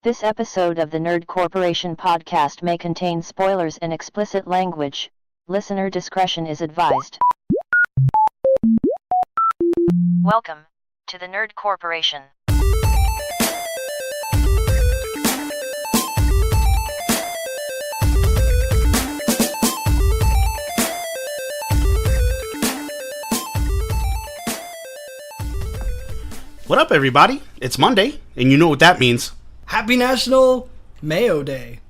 This episode of the Nerd Corporation podcast may contain spoilers and explicit language. Listener discretion is advised. Welcome to the Nerd Corporation. What up, everybody? It's Monday, and you know what that means. Happy National Mayo Day.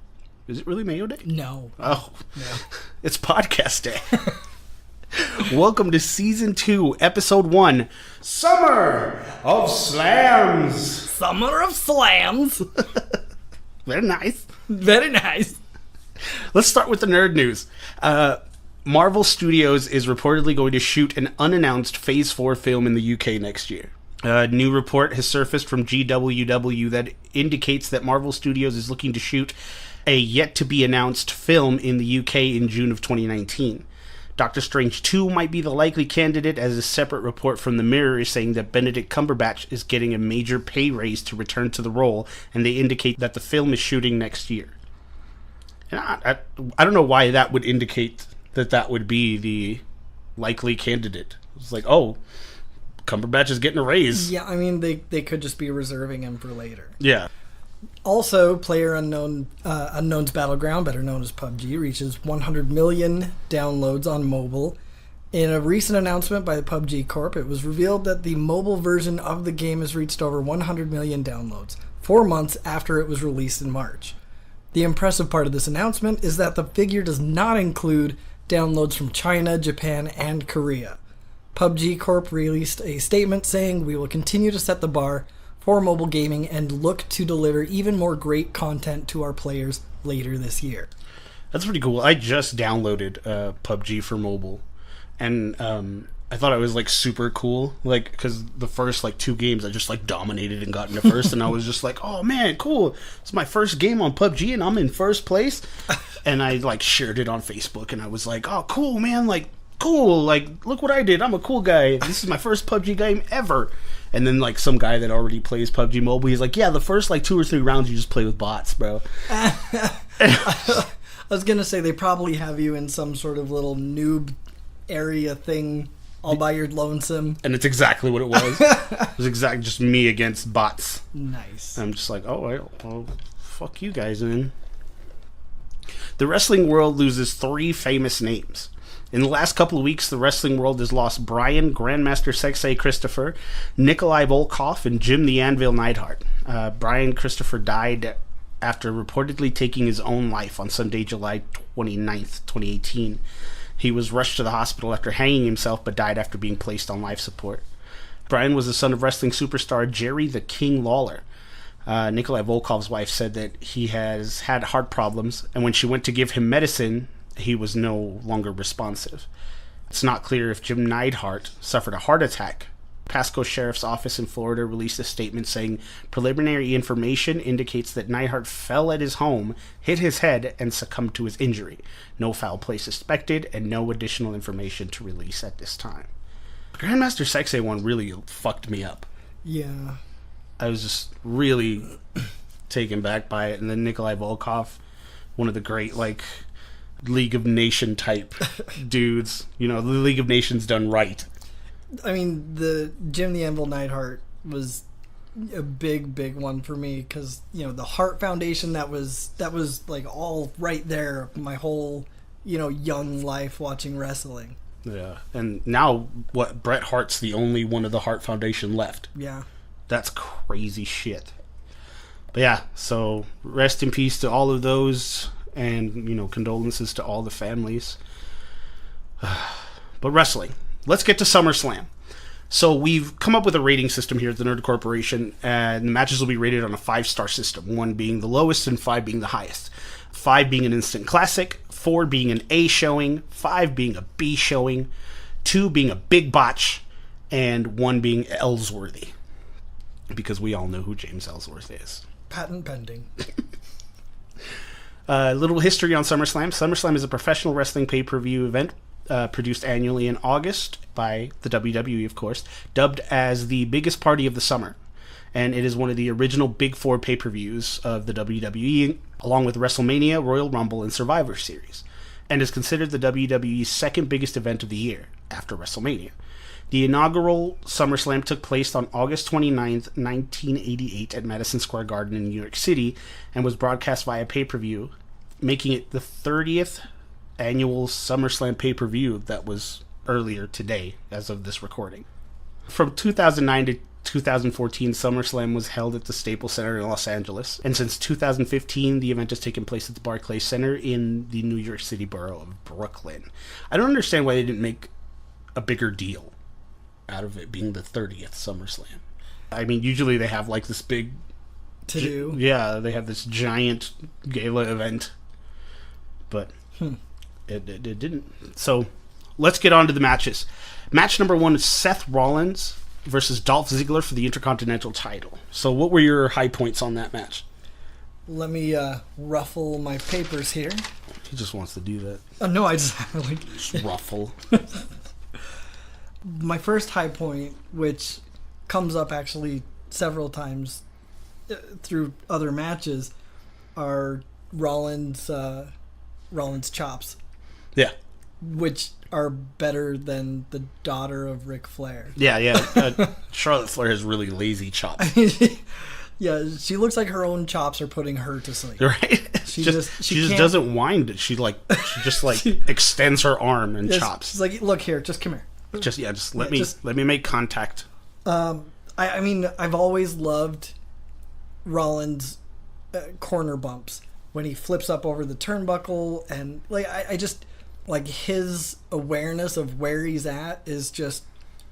Is it really Mayo Day? No. Oh, No. It's Podcast Day. Welcome to Season 2, Episode 1, Summer of Slams. Summer of Slams. Very nice. Very nice. Let's start with the nerd news. Marvel Studios is reportedly going to shoot an unannounced Phase 4 film in the UK next year. A new report has surfaced from GWW that indicates that Marvel Studios is looking to shoot a yet-to-be-announced film in the UK in June of 2019. Doctor Strange 2 might be the likely candidate, as a separate report from The Mirror is saying that Benedict Cumberbatch is getting a major pay raise to return to the role, and they indicate that the film is shooting next year. And I don't know why that would indicate that that would be the likely candidate. It's like, oh, Cumberbatch is getting a raise. Yeah, I mean, they could just be reserving him for later. Yeah. Also, Unknown's Battleground, better known as PUBG, reaches 100 million downloads on mobile. In a recent announcement by the PUBG Corp, it was revealed that the mobile version of the game has reached over 100 million downloads, 4 months after it was released in March. The impressive part of this announcement is that the figure does not include downloads from China, Japan, and Korea. PUBG Corp released a statement saying, "We will continue to set the bar for mobile gaming and look to deliver even more great content to our players later this year." That's pretty cool. I just downloaded PUBG for mobile, and I thought it was like super cool, like because the first like 2 games I just like dominated and got into first, and I was just like, oh man, cool! It's my first game on PUBG, and I'm in first place. And I like shared it on Facebook, and I was like, oh cool, man, like cool, like look what I did. I'm a cool guy. This is my first PUBG game ever. And then like some guy that already plays PUBG Mobile, he's like, yeah, the first like 2 or 3 rounds you just play with bots, bro. I was gonna say they probably have you in some sort of little noob area thing all by your lonesome. And it's exactly what it was. It was exactly just me against bots. Nice. I'm just like, oh, well, fuck you guys, then. The wrestling world loses 3 famous names. In the last couple of weeks, the wrestling world has lost Brian Grandmaster Sexay Christopher, Nikolai Volkov, and Jim the Anvil Neidhart. Brian Christopher died after reportedly taking his own life on Sunday, July 29th, 2018. He was rushed to the hospital after hanging himself, but died after being placed on life support. Brian was the son of wrestling superstar Jerry the King Lawler. Nikolai Volkov's wife said that he has had heart problems, and when she went to give him medicine, he was no longer responsive. It's not clear if Jim Neidhart suffered a heart attack. Pasco Sheriff's Office in Florida released a statement saying preliminary information indicates that Neidhart fell at his home, hit his head, and succumbed to his injury. No foul play suspected, and no additional information to release at this time. The Grandmaster Sexay one really fucked me up. Yeah. I was just really taken back by it. And then Nikolai Volkov, one of the great, like, League of Nation type dudes. You know, the League of Nations done right. I mean, the Jim the Anvil Neidhart was a big one for me because, you know, the Hart Foundation, that was like all right there my whole, you know, young life watching wrestling. Yeah. And now what, Bret Hart's the only one of the Hart Foundation left. Yeah. That's crazy shit. But yeah, so rest in peace to all of those, and, you know, condolences to all the families. But wrestling. Let's get to SummerSlam. So we've come up with a rating system here at the Nerd Corporation, and the matches will be rated on a 5-star system, 1 being the lowest and 5 being the highest. 5 being an instant classic, 4 being an A showing, 5 being a B showing, 2 being a big botch, and 1 being Ellsworthy. Because we all know who James Ellsworth is. Patent pending. A little history on SummerSlam. SummerSlam is a professional wrestling pay-per-view event produced annually in August by the WWE, of course, dubbed as the biggest party of the summer. and it is one of the original Big Four pay-per-views of the WWE, along with WrestleMania, Royal Rumble, and Survivor Series, and is considered the WWE's second biggest event of the year, after WrestleMania. The inaugural SummerSlam took place on August 29th, 1988 at Madison Square Garden in New York City, and was broadcast via pay-per-view, making it the 30th annual SummerSlam pay-per-view that was earlier today, as of this recording. From 2009 to 2014, SummerSlam was held at the Staples Center in Los Angeles, and since 2015, the event has taken place at the Barclays Center in the New York City borough of Brooklyn. I don't understand why they didn't make a bigger deal out of it being the 30th SummerSlam. I mean, usually they have like this big to-do. Yeah, they have this giant gala event, but it didn't. So let's get on to the matches. Match number 1 is Seth Rollins versus Dolph Ziggler for the Intercontinental title. So what were your high points on that match? Let me ruffle my papers here. He just wants to do that. Oh, no, I just Just ruffle. My first high point, which comes up actually several times through other matches, are Rollins' chops. Yeah. Which are better than the daughter of Ric Flair. Yeah. Charlotte Flair has really lazy chops. Yeah, she looks like her own chops are putting her to sleep. Right? She just doesn't wind it. She just extends her arm and chops. She's like, look here, just come here. Just let me make contact. I mean, I've always loved Rollins' corner bumps when he flips up over the turnbuckle, and I just like his awareness of where he's at is just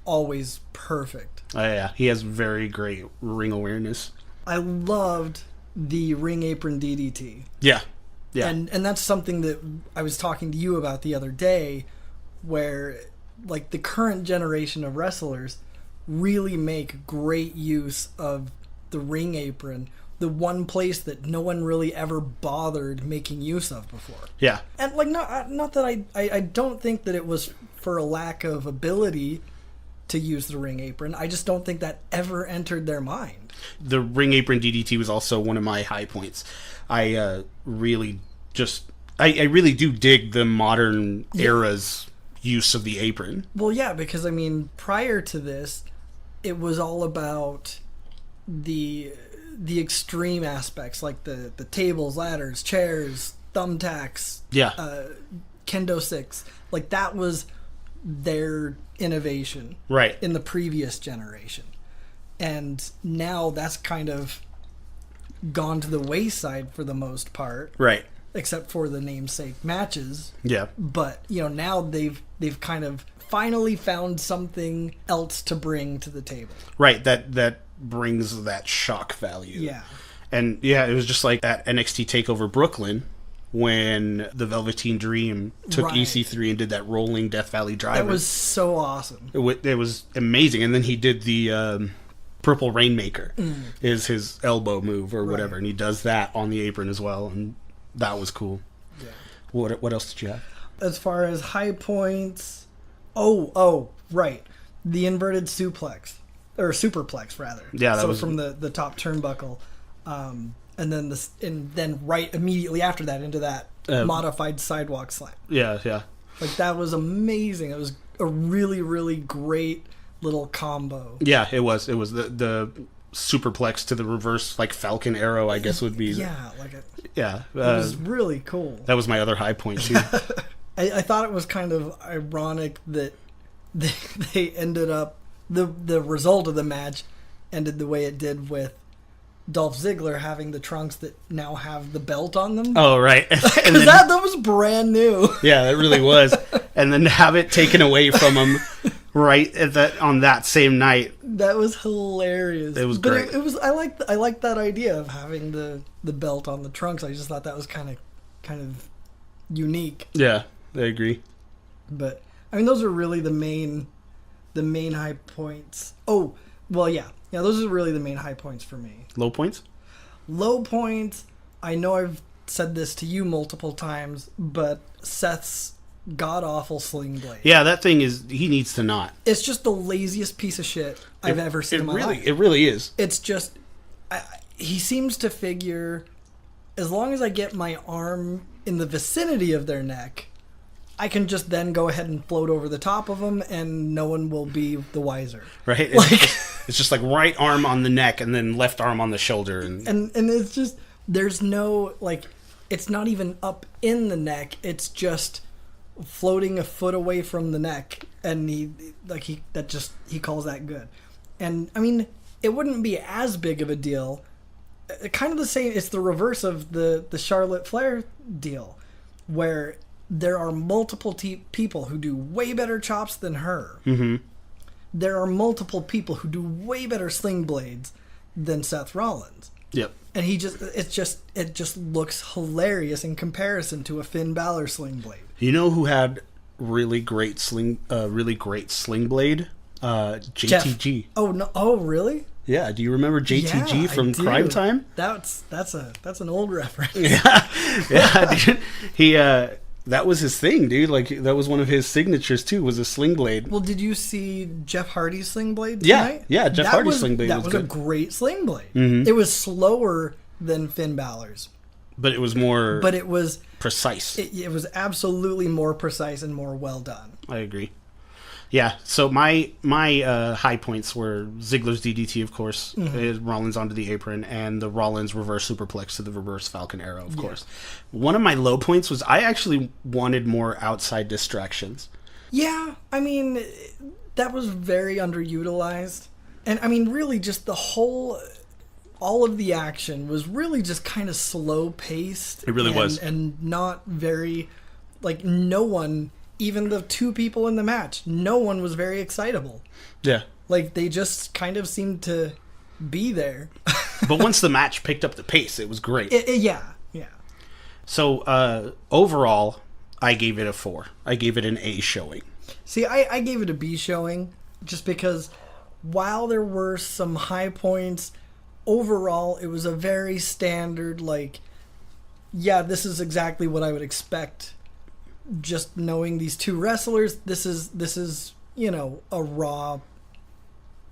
always perfect. Oh yeah, he has very great ring awareness. I loved the ring apron DDT. Yeah. And that's something that I was talking to you about the other day, where like the current generation of wrestlers really make great use of the ring apron, the one place that no one really ever bothered making use of before. Yeah. And like not that I don't think that it was for a lack of ability to use the ring apron. I just don't think that ever entered their mind. The ring apron DDT was also one of my high points. I really do dig the modern era's use of the apron. Well, yeah, because I mean, prior to this, it was all about the extreme aspects, like the tables, ladders, chairs, thumbtacks, kendo sticks. Like that was their innovation, right, in the previous generation, and now that's kind of gone to the wayside for the most part, right, except for the namesake matches. Yeah. But now they've kind of finally found something else to bring to the table, right, that brings that shock value. Yeah. And it was just like at NXT TakeOver Brooklyn when the Velveteen Dream took EC3 and did that rolling Death Valley driver. That was so awesome. It was amazing. And then he did the Purple Rainmaker is his elbow move or whatever, and he does that on the apron as well, and that was cool. Yeah. What else did you have? As far as high points, right, the inverted suplex or superplex rather. Yeah, that was from the top turnbuckle, and then right immediately after that into that modified sidewalk slam. Yeah. Like that was amazing. It was a really, really great little combo. Yeah, it was. It was the superplex to the reverse, like Falcon Arrow, I guess would be. Yeah, it was really cool. That was my other high point too. I thought it was kind of ironic that they ended up the result of the match ended the way it did with Dolph Ziggler having the trunks that now have the belt on them. Oh, right. Because that was brand new. Yeah, it really was. And then to have it taken away from him on that same night. That was hilarious. It was great. It was I liked that idea of having the belt on the trunks. I just thought that was kind of unique. Yeah, I agree. But I mean, those are really the main high points. Oh, well, yeah, those are really the main high points for me. Low points? Low points, I know I've said this to you multiple times, but Seth's god-awful sling blade. Yeah, that thing he needs to not. It's just the laziest piece of shit I've ever seen in my life. It really is. It's just, he seems to figure, as long as I get my arm in the vicinity of their neck, I can just then go ahead and float over the top of them, and no one will be the wiser. Right? It's just like right arm on the neck, and then left arm on the shoulder. And it's just, there's no, like, it's not even up in the neck. It's just floating a foot away from the neck, and he calls that good. And I mean, it wouldn't be as big of a deal. Kind of the same. It's the reverse of the Charlotte Flair deal, where there are multiple people who do way better chops than her. Mm-hmm. There are multiple people who do way better sling blades than Seth Rollins. Yep. And it just looks hilarious in comparison to a Finn Balor sling blade. You know who had really great sling blade? JTG. Jeff. Oh no! Oh really? Yeah. Do you remember JTG Yeah, from Crime Time? That's an old reference. Yeah, dude. He that was his thing, dude. Like, that was one of his signatures too. Was a sling blade. Well, did you see Jeff Hardy's sling blade tonight? Yeah. Jeff Hardy's sling blade was good. a great sling blade. Mm-hmm. It was slower than Finn Balor's, but it was more. But it was precise. It was absolutely more precise and more well done. I agree. Yeah, so my high points were Ziggler's DDT, of course, Rollins onto the apron, and the Rollins reverse superplex to the reverse Falcon Arrow, of course. One of my low points was I actually wanted more outside distractions. Yeah, I mean, that was very underutilized. And I mean, really just all of the action was really just kind of slow paced. It really was. And not very, like, no one... Even the two people in the match, no one was very excitable. Yeah. Like, they just kind of seemed to be there. But once the match picked up the pace, it was great. Yeah. So, overall, I gave it a 4. I gave it an A showing. See, I gave it a B showing, just because while there were some high points, overall, it was a very standard, like, yeah, this is exactly what I would expect. Just knowing these two wrestlers, this is a Raw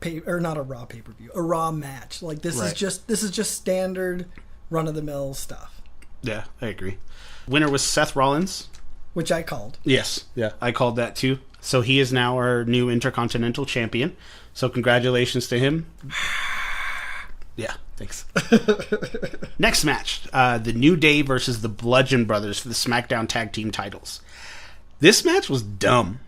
not a Raw pay-per-view, a Raw match. Like, this is just standard run-of-the-mill stuff. Yeah, I agree. Winner was Seth Rollins, which I called. Yes, yeah, I called that too. So he is now our new Intercontinental Champion. So congratulations to him. Yeah, thanks. Next match, the New Day versus the Bludgeon Brothers for the SmackDown Tag Team titles. This match was dumb.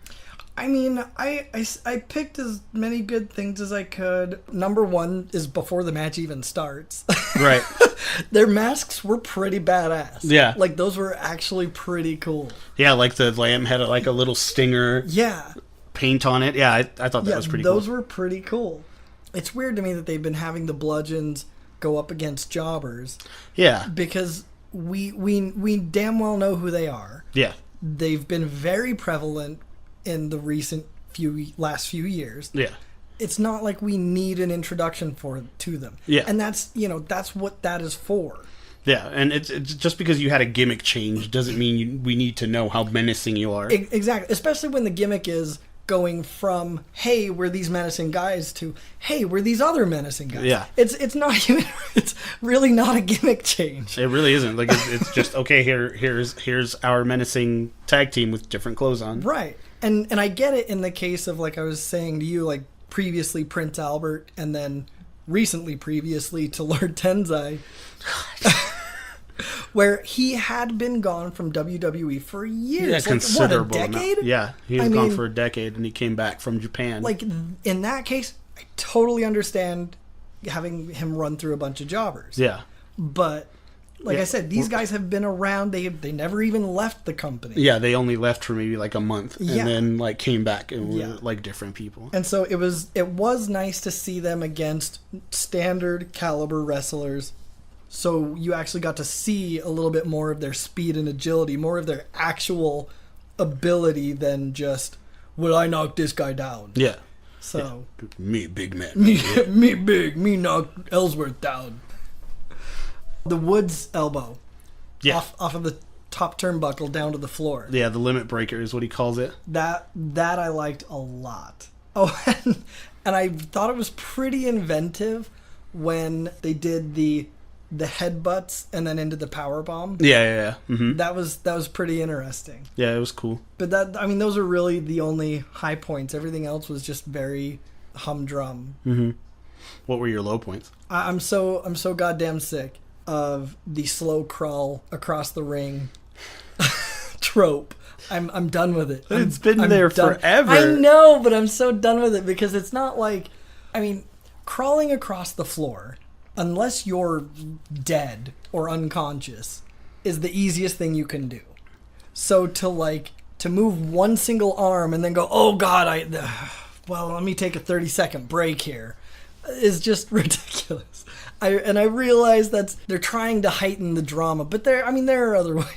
I mean, I picked as many good things as I could. Number one is before the match even starts. Right. Their masks were pretty badass. Yeah. Like, those were actually pretty cool. Yeah, like the lamb had like a little stinger paint on it. Yeah, I thought that was pretty cool. Those were pretty cool. It's weird to me that they've been having the Bludgeons go up against jobbers. Yeah. Because we damn well know who they are. Yeah. They've been very prevalent in the last few years. Yeah. It's not like we need an introduction to them. Yeah. And that's what that is for. Yeah, and it's just because you had a gimmick change doesn't mean we need to know how menacing you are. Exactly. Especially when the gimmick is going from, hey, we're these menacing guys, to, hey, we're these other menacing guys. Yeah. It's not even, it's really not a gimmick change. It really isn't. Like, it's just, okay, here's our menacing tag team with different clothes on. Right. And I get it in the case of, like I was saying to you, like, previously Prince Albert, and then previously to Lord Tensai, where he had been gone from WWE for years. Yeah, considerable a decade? amount. Yeah, he was gone for a decade, and he came back from Japan. Like, in that case, I totally understand having him run through a bunch of jobbers. Yeah. But, like I said, these guys have been around. They never even left the company. Yeah, they only left for maybe like a month, and then like came back and were like different people. And so it was nice to see them against standard caliber wrestlers. So you actually got to see a little bit more of their speed and agility, more of their actual ability than just, well, I knocked this guy down. Yeah. So me, big man. Me knocked Ellsworth down. The Woods elbow. Yeah. Off of the top turnbuckle down to the floor. Yeah, the limit breaker is what he calls it. That I liked a lot. Oh, and I thought it was pretty inventive when they did the headbutts and then into the power bomb. Yeah. Mm-hmm. That was pretty interesting. Yeah, it was cool. But those are really the only high points. Everything else was just very humdrum. Mm-hmm. What were your low points? I'm so goddamn sick of the slow crawl across the ring trope. I'm done with it. It's been there forever. I know, but I'm so done with it because it's not like, crawling across the floor, unless you're dead or unconscious, is the easiest thing you can do. So to move one single arm and then go, oh God, let me take a 30-second break here, is just ridiculous. I realize they're trying to heighten the drama, but there are other ways.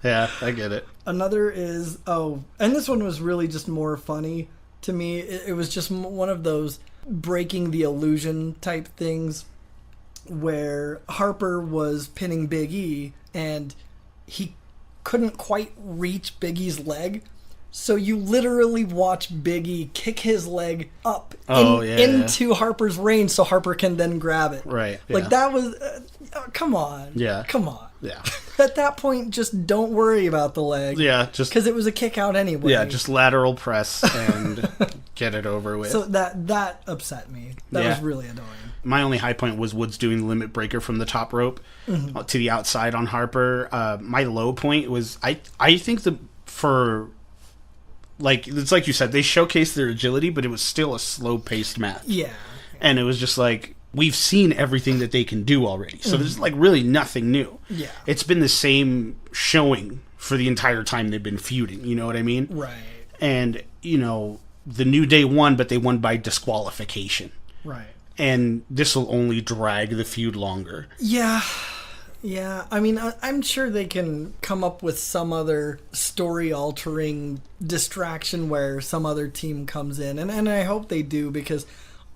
Yeah, I get it. Another is, and this one was really just more funny to me. It was just one of those breaking the illusion type things where Harper was pinning Big E and he couldn't quite reach Big E's leg. So you literally watch Big E kick his leg up into Harper's range so Harper can then grab it. Right. Like that was... come on. Yeah. Come on. Yeah. At that point, just don't worry about the leg. Yeah, just... because it was a kick out anyway. Yeah, just lateral press and get it over with. So that upset me. That was really annoying. My only high point was Woods doing the limit breaker from the top rope to the outside on Harper. My low point was... I think it's like you said, they showcased their agility, but it was still a slow-paced match. Yeah. And it was just like, we've seen everything that they can do already. So there's really nothing new. Yeah. It's been the same showing for the entire time they've been feuding, you know what I mean? Right. And, the New Day won, but they won by disqualification. Right. And this will only drag the feud longer. Yeah. Yeah, I'm sure they can come up with some other story-altering distraction where some other team comes in, and I hope they do, because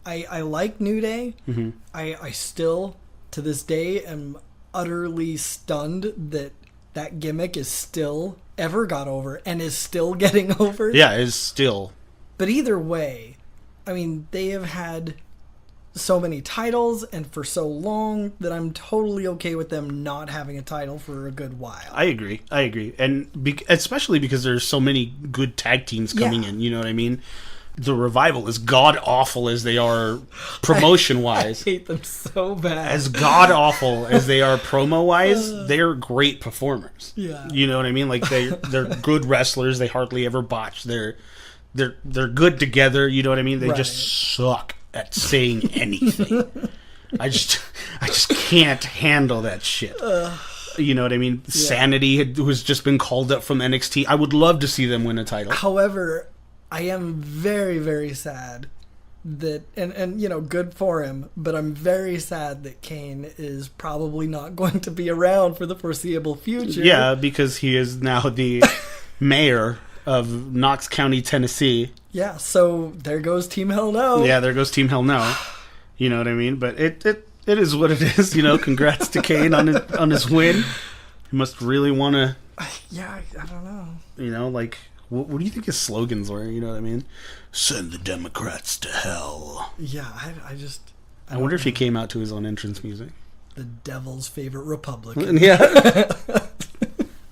I like New Day. Mm-hmm. I still, to this day, am utterly stunned that gimmick is still ever got over and is still getting over. Yeah, is still. But either way, they have had so many titles and for so long that I'm totally okay with them not having a title for a good while. I agree. And especially because there's so many good tag teams coming in, you know what I mean? The Revival, as god-awful as they are promotion-wise. I hate them so bad. As god-awful as they are promo-wise, they're great performers. Yeah. You know what I mean? Like, they're good wrestlers. They hardly ever botch. They're good together. You know what I mean? They just suck at saying anything. I just can't handle that shit. You know what I mean? Yeah. Sanity who's just been called up from NXT. I would love to see them win a title. However, I am very, very sad that, and good for him, but I'm very sad that Kane is probably not going to be around for the foreseeable future. Yeah, because he is now the mayor of Knox County, Tennessee. Yeah, so there goes Team Hell No. Yeah, there goes Team Hell No. You know what I mean? But it is what it is. Congrats to Kane on his win. He must really want to. Yeah, I don't know. What do you think his slogans were? You know what I mean? Send the Democrats to hell. Yeah, I wonder if he came out to his own entrance music. The devil's favorite Republican. Yeah.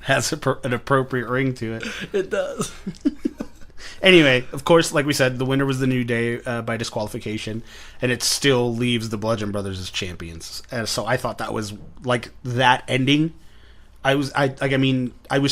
Has an appropriate ring to it. It does. Anyway, of course, like we said, the winner was the New Day by disqualification, and it still leaves the Bludgeon Brothers as champions. So I thought that was that ending. I was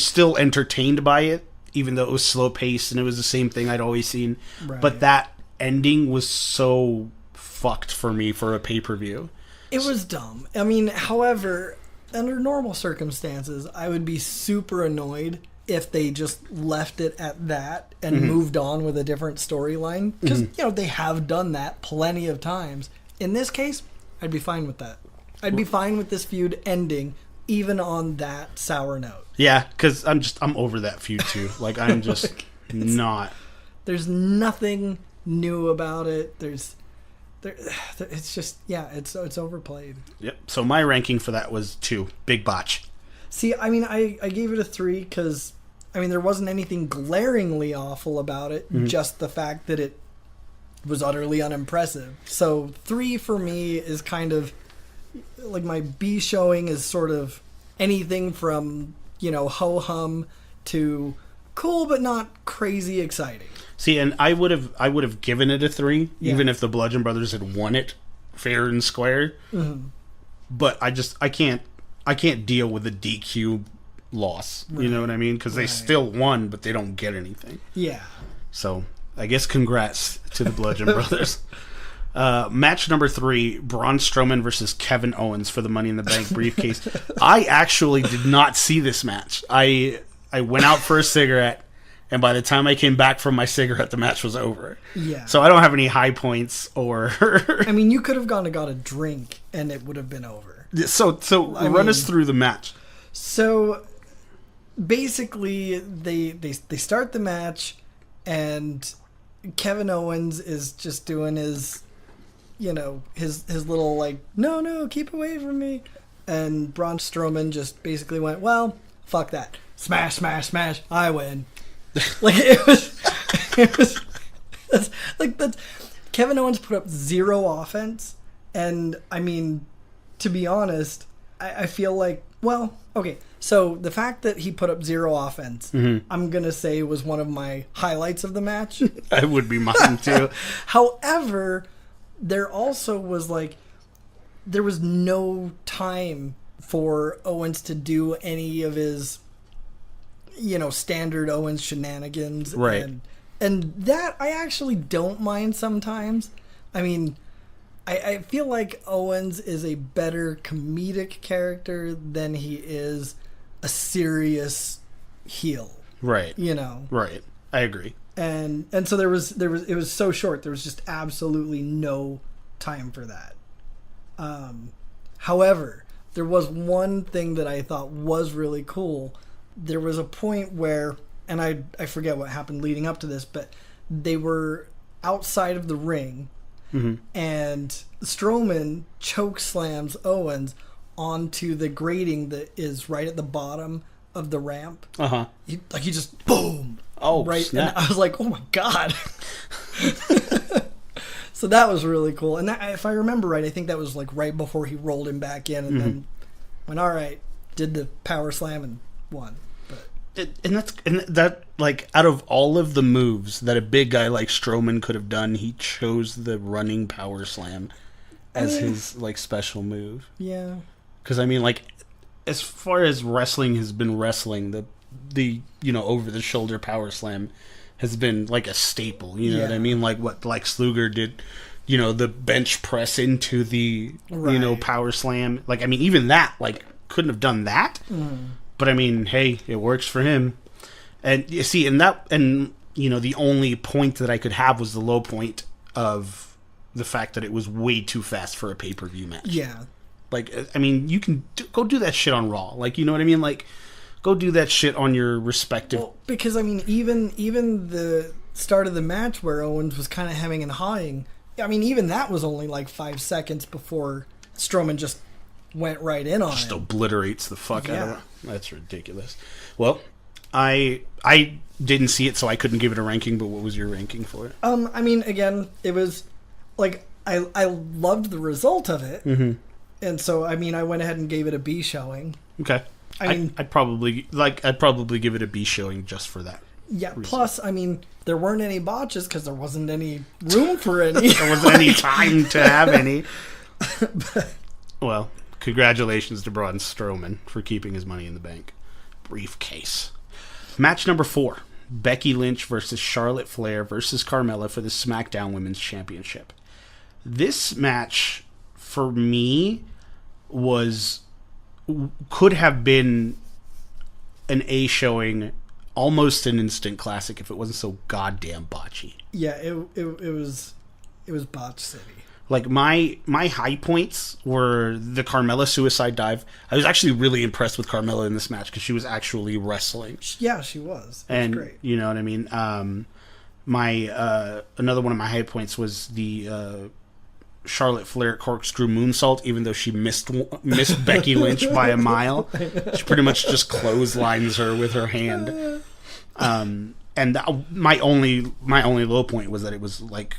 still entertained by it, even though it was slow paced and it was the same thing I'd always seen. Right. But that ending was so fucked for me for a pay-per-view. It was dumb. However, under normal circumstances, I would be super annoyed if they just left it at that and moved on with a different storyline. Because, they have done that plenty of times. In this case, I'd be fine with that. I'd be fine with this feud ending, even on that sour note. Yeah, because I'm over that feud too. I'm just not. There's nothing new about it. It's just, it's overplayed. Yep. So my ranking for that was 2. Big botch. See, I mean, I gave it a 3 because, I mean, there wasn't anything glaringly awful about it. Just the fact that it was utterly unimpressive. So 3 for me is kind of like my B showing is sort of anything from, ho-hum to cool but not crazy exciting. See, and I would have given it a 3, even if the Bludgeon Brothers had won it fair and square. But I can't deal with a DQ loss. Right. You know what I mean? Because they still won, but they don't get anything. Yeah. So I guess congrats to the Bludgeon Brothers. Match number 3, Braun Strowman versus Kevin Owens for the Money in the Bank briefcase. I actually did not see this match. I went out for a cigarette, and by the time I came back from my cigarette, the match was over. Yeah. So I don't have any high points or... I mean, you could have gone and got a drink, and it would have been over. So run us through the match. So basically, they start the match, and Kevin Owens is just doing his little like, no, keep away from me. And Braun Strowman just basically went, well, fuck that. Smash, smash, smash. I win. Like that's Kevin Owens put up 0 offense. And I mean, to be honest, I feel like, well, okay. So the fact that he put up 0 offense, I'm going to say was one of my highlights of the match. That would be mine too. However, there also was there was no time for Owens to do any of his, standard Owens shenanigans. Right. And that I actually don't mind sometimes. I mean, I feel like Owens is a better comedic character than he is a serious heel. Right. Right. I agree. And so it was so short. There was just absolutely no time for that. However, there was one thing that I thought was really cool. There was a point where, and I forget what happened leading up to this, but they were outside of the ring, and Strowman choke slams Owens onto the grating that is right at the bottom of the ramp. He just boom. Oh, right. Snap. And I was like, oh my God. So that was really cool. And that, if I remember right, I think that was right before he rolled him back in and then went, all right, did the power slam and won. But and that out of all of the moves that a big guy like Strowman could have done, he chose the running power slam as his special move. Yeah. Because I mean, as far as wrestling has been wrestling, the over the shoulder power slam has been a staple. You know what I mean? What Lex Luger did, the bench press into the power slam. I mean, even that couldn't have done that. But I mean, hey, it works for him. And you see, the only point that I could have was the low point of the fact that it was way too fast for a pay-per-view match. Yeah. I mean, you can go do that shit on Raw. You know what I mean? Go do that shit on your respective... Well, because, I mean, even the start of the match where Owens was kind of hemming and hawing, I mean, even that was only 5 seconds before Strowman just went right in on it. Just obliterates the fuck out of it. That's ridiculous. Well, I didn't see it, so I couldn't give it a ranking, but what was your ranking for it? I mean, again, it was, I loved the result of it. And so, I mean, I went ahead and gave it a B showing. Okay. I mean, I'd probably give it a B showing just for that. Yeah. Reason. Plus, I mean, there weren't any botches because there wasn't any room for any. There wasn't any time to have any. Well, congratulations to Braun Strowman for keeping his Money in the Bank briefcase. Match number 4: Becky Lynch versus Charlotte Flair versus Carmella for the SmackDown Women's Championship. This match, for me, could have been an A showing, almost an instant classic if it wasn't so goddamn botchy. Yeah, it was botch city. My high points were the Carmella suicide dive. I was actually really impressed with Carmella in this match because she was actually wrestling. Yeah, she was. And great. You know what I mean? Another one of my high points was the Charlotte Flair corkscrew moonsault, even though she missed Becky Lynch by a mile. She pretty much just clotheslines her with her hand. And my only low point was that it was like,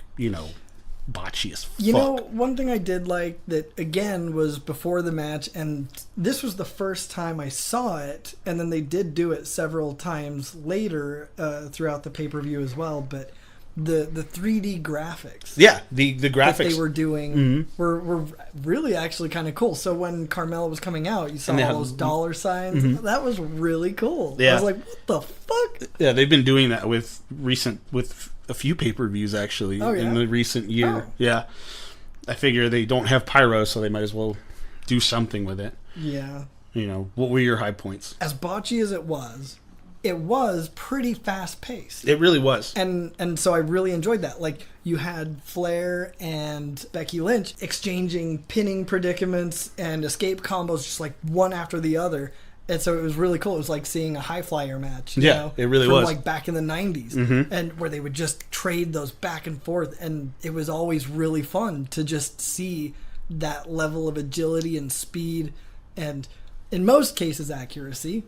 botchy as fuck. One thing I did like that, again, was before the match, and this was the first time I saw it, and then they did do it several times later throughout the pay-per-view as well, but the 3D graphics. Yeah, the graphics that they were doing were really actually kind of cool. So when Carmella was coming out, you saw all those dollar signs. That was really cool. Yeah. I was like, what the fuck? Yeah, they've been doing that with a few pay-per-views actually in the recent year. Oh. Yeah. I figure they don't have pyro, so they might as well do something with it. Yeah. What were your high points? As botchy as it was pretty fast-paced. It really was. And so I really enjoyed that. Like, you had Flair and Becky Lynch exchanging pinning predicaments and escape combos just like one after the other. And so it was really cool. It was like seeing a high flyer match. It really from was. Like back in the 90s. And where they would just trade those back and forth. And it was always really fun to just see that level of agility and speed and, in most cases, accuracy.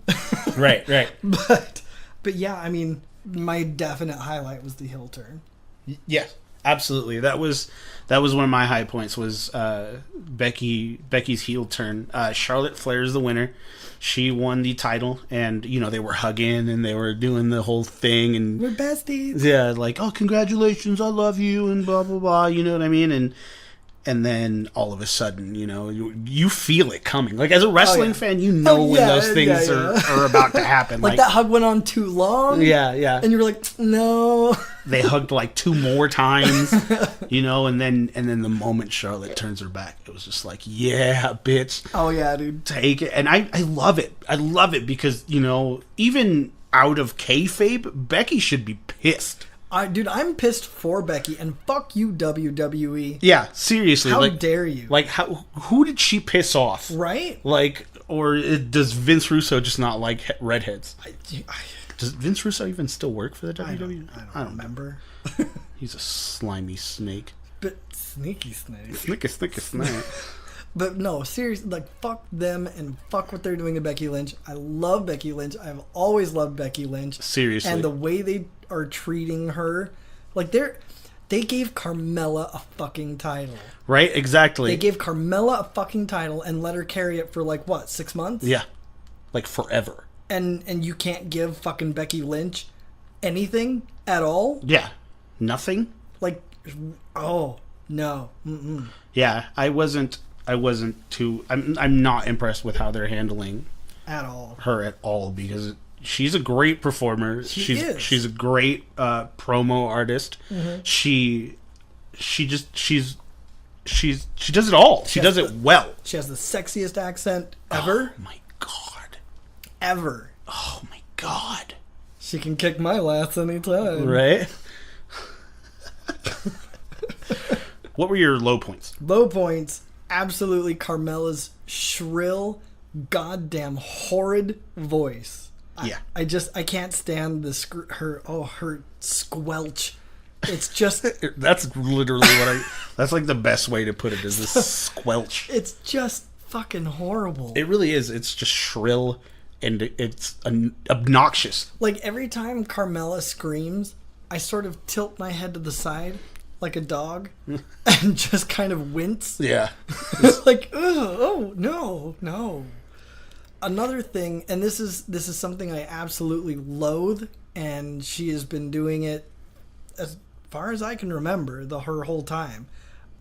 Right. But yeah, I mean, my definite highlight was the heel turn. Yes, absolutely. That was one of my high points. Was Becky's heel turn. Charlotte Flair is the winner. She won the title, and they were hugging and they were doing the whole thing, and we're besties. Yeah, like, oh, congratulations, I love you, and blah blah blah. You know what I mean? And then all of a sudden, you feel it coming. Like, as a wrestling fan, when those things are about to happen. Like that hug went on too long. Yeah. And you were like, no. They hugged like 2 more times, and then the moment Charlotte turns her back, it was just like, yeah, bitch. Oh yeah, dude. Take it. And I love it. I love it because, even out of kayfabe, Becky should be pissed. Dude, I'm pissed for Becky, and fuck you, WWE. Yeah, seriously. How dare you? Like, who did she piss off? Right? Like, or does Vince Russo just not like redheads? Does Vince Russo even still work for the WWE? I don't remember. He's a slimy snake. But sneaky snake. Sneaky snake. But no, seriously, like, fuck them and fuck what they're doing to Becky Lynch. I love Becky Lynch. I've always loved Becky Lynch. Seriously. And the way they are treating her, like, they gave Carmella a fucking title. Right, exactly. They gave Carmella a fucking title and let her carry it for, like, what, 6 months? Yeah. Like, forever. And you can't give fucking Becky Lynch anything at all? Yeah. Nothing? Like, oh, no. Mm-mm. Yeah, I wasn't too... I'm not impressed with how they're handling at all because she's a great performer. She's a great promo artist. Mm-hmm. She does it all. She does it well. She has the sexiest accent ever. Oh my god. Ever. Oh my god. She can kick my ass anytime. Right? What were your low points? Low points, absolutely Carmella's shrill, goddamn horrid voice. Yeah. I can't stand her squelch. It's just... That's literally that's like the best way to put it, is this squelch. It's just fucking horrible. It really is. It's just shrill and it's obnoxious. Like, every time Carmella screams, I sort of tilt my head to the side like a dog and just kind of wince. Yeah. Like, oh, no. Another thing, and this is something I absolutely loathe, and she has been doing it as far as I can remember her whole time.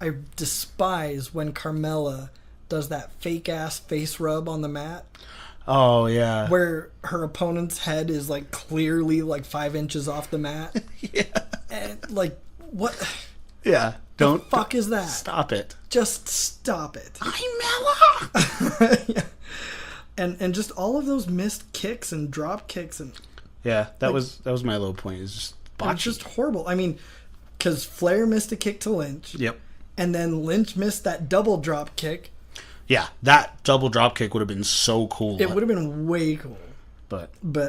I despise when Carmella does that fake-ass face rub on the mat. Oh, yeah. Where her opponent's head is, like, clearly, like, 5 inches off the mat. Yeah. And, like, what? Yeah. The fuck is that? Stop it. Just stop it. I'm Mella! Yeah. And just all of those missed kicks and drop kicks and... Yeah, that was my low point. It's just botchy. It's just horrible. I mean, because Flair missed a kick to Lynch. Yep. And then Lynch missed that double drop kick. Yeah, that double drop kick would have been so cool. It would have been way cool. But and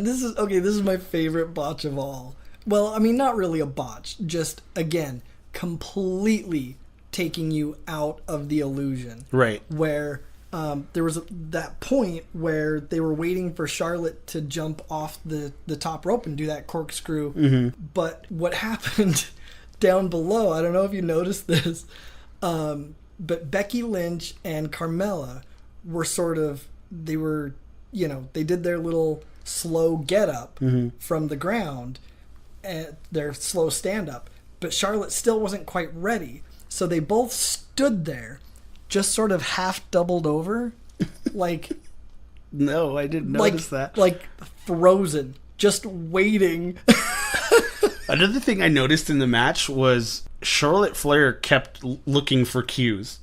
this is my favorite botch of all. Well, I mean, not really a botch. Just, again, completely taking you out of the illusion. Right. Where there was that point where they were waiting for Charlotte to jump off the top rope and do that corkscrew. Mm-hmm. But what happened down below, I don't know if you noticed this, but Becky Lynch and Carmella were they did their little slow get up from the ground, their slow stand up, but Charlotte still wasn't quite ready. So they both stood there, just sort of half doubled over, like... No, I didn't notice that. Like frozen, just waiting. Another thing I noticed in the match was Charlotte Flair kept looking for cues.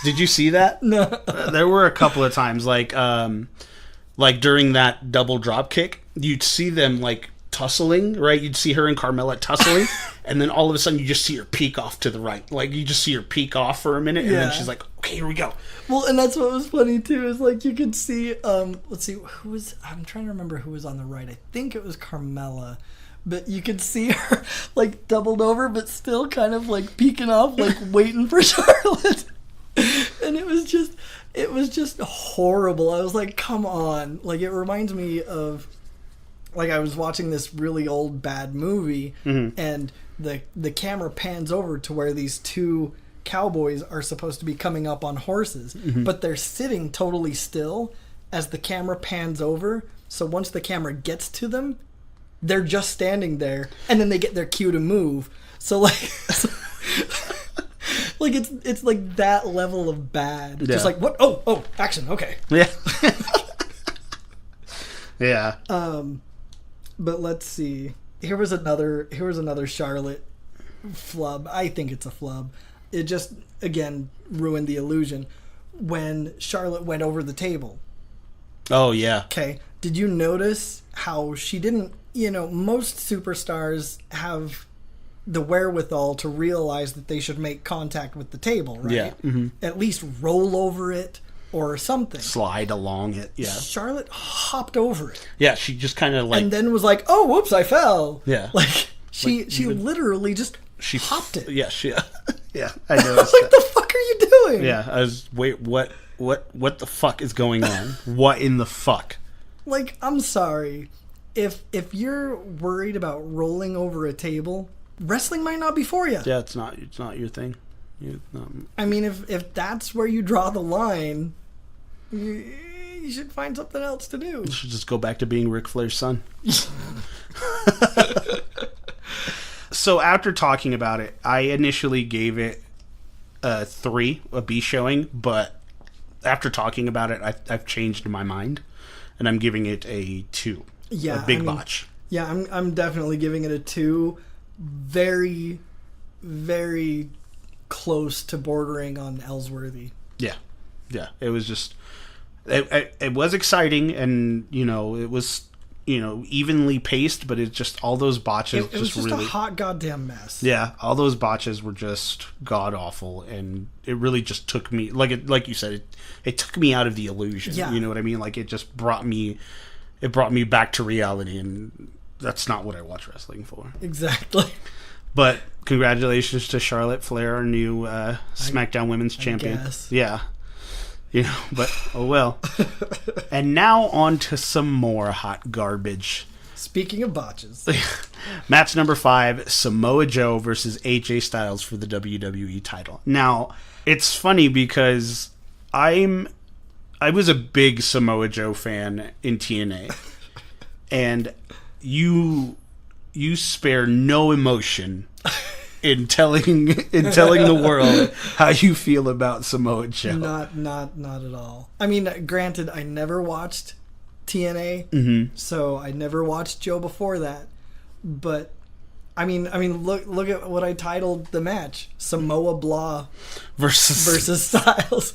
Did you see that? No. There were a couple of times, like during that double drop kick, you'd see them like tussling, right? You'd see her and Carmella tussling, and then all of a sudden you just see her peek off to the right. Like you just see her peek off for a minute, and then she's like, "Okay, here we go." Well, and that's what was funny too. Is like you could see. Let's see, who was? I'm trying to remember who was on the right. I think it was Carmella. But you could see her like doubled over, but still kind of like peeking off, like waiting for Charlotte. And it was just horrible. I was like, come on. Like, it reminds me of, like, I was watching this really old bad movie, and the camera pans over to where these two cowboys are supposed to be coming up on horses, but they're sitting totally still as the camera pans over. So once the camera gets to them, they're just standing there, and then they get their cue to move. So like, like it's like that level of bad. Yeah. Just like what? Oh, action. Okay. Yeah. Yeah. But let's see. Here was another Charlotte flub. I think it's a flub. It just again ruined the illusion when Charlotte went over the table. Oh yeah. Okay. Did you notice how she didn't? You know, most superstars have the wherewithal to realize that they should make contact with the table, right? Yeah. Mm-hmm. At least roll over it or something. Slide along it, yeah. Charlotte hopped over it. Yeah, she just kind of like... And then was like, oh, whoops, I fell. Yeah. Like, she literally just hopped it. Yeah, yeah, I noticed like, the fuck are you doing? Yeah, wait, what the fuck is going on? What in the fuck? Like, I'm sorry. If you're worried about rolling over a table, wrestling might not be for you. Yeah, it's not your thing. I mean, if that's where you draw the line, you should find something else to do. You should just go back to being Ric Flair's son. So after talking about it, I initially gave it a 3, a B showing, but after talking about it, I've changed my mind, and I'm giving it a 2. Yeah, a big botch. Yeah, I'm definitely giving it a 2. Very, very close to bordering on Ellsworthy. Yeah. It was just, it was exciting, and it was evenly paced, but it's just all those botches. It was just really a hot goddamn mess. Yeah, all those botches were just god awful, and it really just took me like you said, it took me out of the illusion. Yeah. You know what I mean? Like it just brought me back to reality, and that's not what I watch wrestling for. Exactly. But congratulations to Charlotte Flair, our new SmackDown Women's Champion. Guess. Yeah. But oh well. And now on to some more hot garbage. Speaking of botches. Match number 5, Samoa Joe versus AJ Styles for the WWE title. Now, it's funny because I was a big Samoa Joe fan in TNA, and you spare no emotion in telling the world how you feel about Samoa Joe. Not at all. I mean, granted, I never watched TNA, so I never watched Joe before that. But I mean, look at what I titled the match: Samoa Blah versus Styles.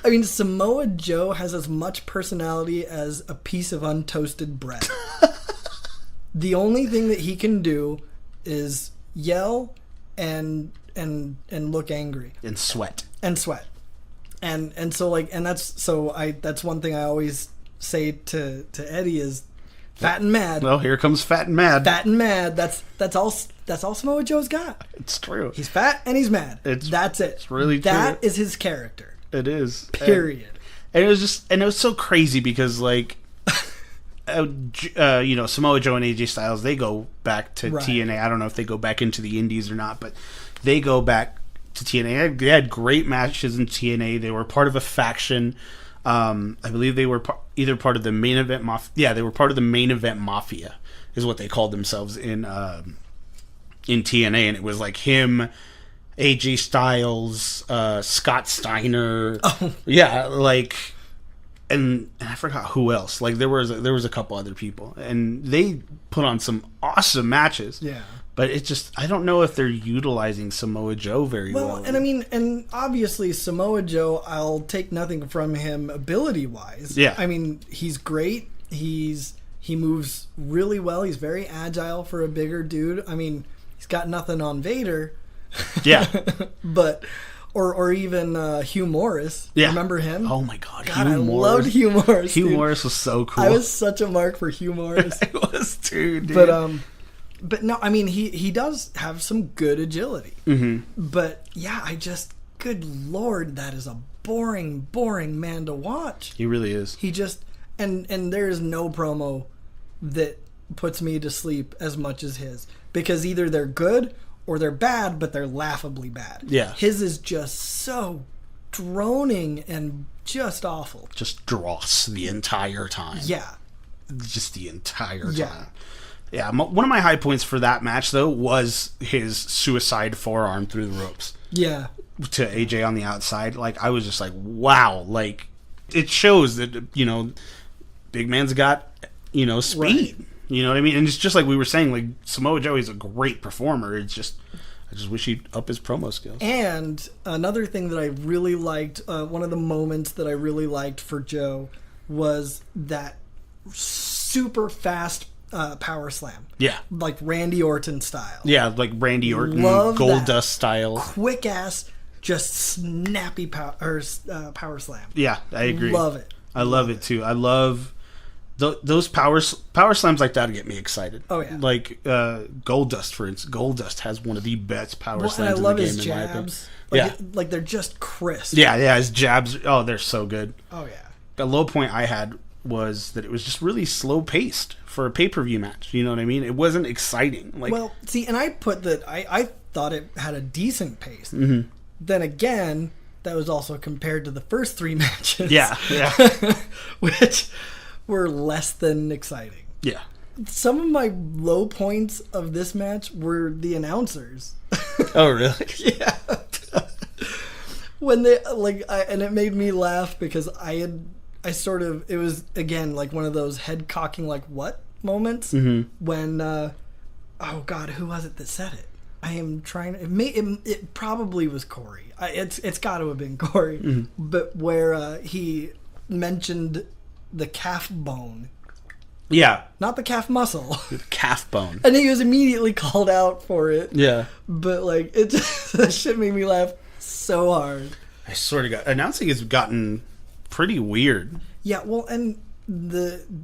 I mean, Samoa Joe has as much personality as a piece of untoasted bread. The only thing that he can do is yell and look angry and sweat. And so that's one thing I always say to Eddie is Fat and mad. Well, here comes Fat and Mad. Fat and mad. That's all Samoa Joe's got. It's true. He's fat and he's mad. That's it. It's really true. That is his character. It is. Period. And it was so crazy because like, Samoa Joe and AJ Styles, they go back to TNA. I don't know if they go back into the Indies or not, but they go back to TNA. They had great matches in TNA. They were part of a faction. I believe they were either part of the main event mafia. Yeah, they were part of the main event mafia, is what they called themselves in TNA, and it was like him, AJ Styles, Scott Steiner. Oh. Yeah, like, and I forgot who else. Like there was a couple other people, and they put on some awesome matches. Yeah. But it's just, I don't know if they're utilizing Samoa Joe very well. Well, and I mean, and obviously Samoa Joe, I'll take nothing from him ability-wise. Yeah. I mean, he's great. He moves really well. He's very agile for a bigger dude. I mean, he's got nothing on Vader. Yeah. But, or even Hugh Morris. Yeah. Remember him? Oh my God, I loved Hugh Morris. Hugh Morris was so cool. I was such a mark for Hugh Morris. I was too, dude. But no, I mean, he does have some good agility. Mm-hmm. But yeah, good Lord, that is a boring man to watch. He really is. He just, and there is no promo that puts me to sleep as much as his. Because either they're good or they're bad, but they're laughably bad. Yeah. His is just so droning and just awful. Just dross the entire time. Yeah. Just the entire time. Yeah. Yeah, one of my high points for that match, though, was his suicide forearm through the ropes. Yeah. To AJ on the outside. Like, I was just like, wow. Like, it shows that, big man's got, speed. Right. You know what I mean? And it's just like we were saying, like, Samoa Joe is a great performer. It's just, I just wish he'd up his promo skills. And another thing that I really liked, one of the moments that I really liked for Joe was that super fast power slam. Yeah. Like Randy Orton style. Yeah, like Randy Orton, Goldust style. Quick ass, just snappy power slam. Yeah, I agree. Love it. I love it too. I love those power slams like that get me excited. Oh yeah. Like Goldust, for instance. Goldust has one of the best power slams and I in love the game. His jabs. Like they're just crisp. Yeah, his jabs. Oh, they're so good. Oh yeah. The low point I had was that it was just really slow paced for a pay-per-view match. You know what I mean? It wasn't exciting. Like, well, see, and I put that I thought it had a decent pace. Mm-hmm. Then again, that was also compared to the first 3 matches. Yeah. Which were less than exciting. Yeah. Some of my low points of this match were the announcers. Oh, really? Yeah. When they and it made me laugh because it was again like one of those head cocking like what moments when oh god, who was it that said it? I am trying to it probably was Corey. It's got to have been Corey. But where he mentioned the calf bone. Yeah. Not the calf muscle. The calf bone. And he was immediately called out for it. Yeah. But like it just that shit made me laugh so hard. I sort of announcing has gotten pretty weird. Yeah, well, and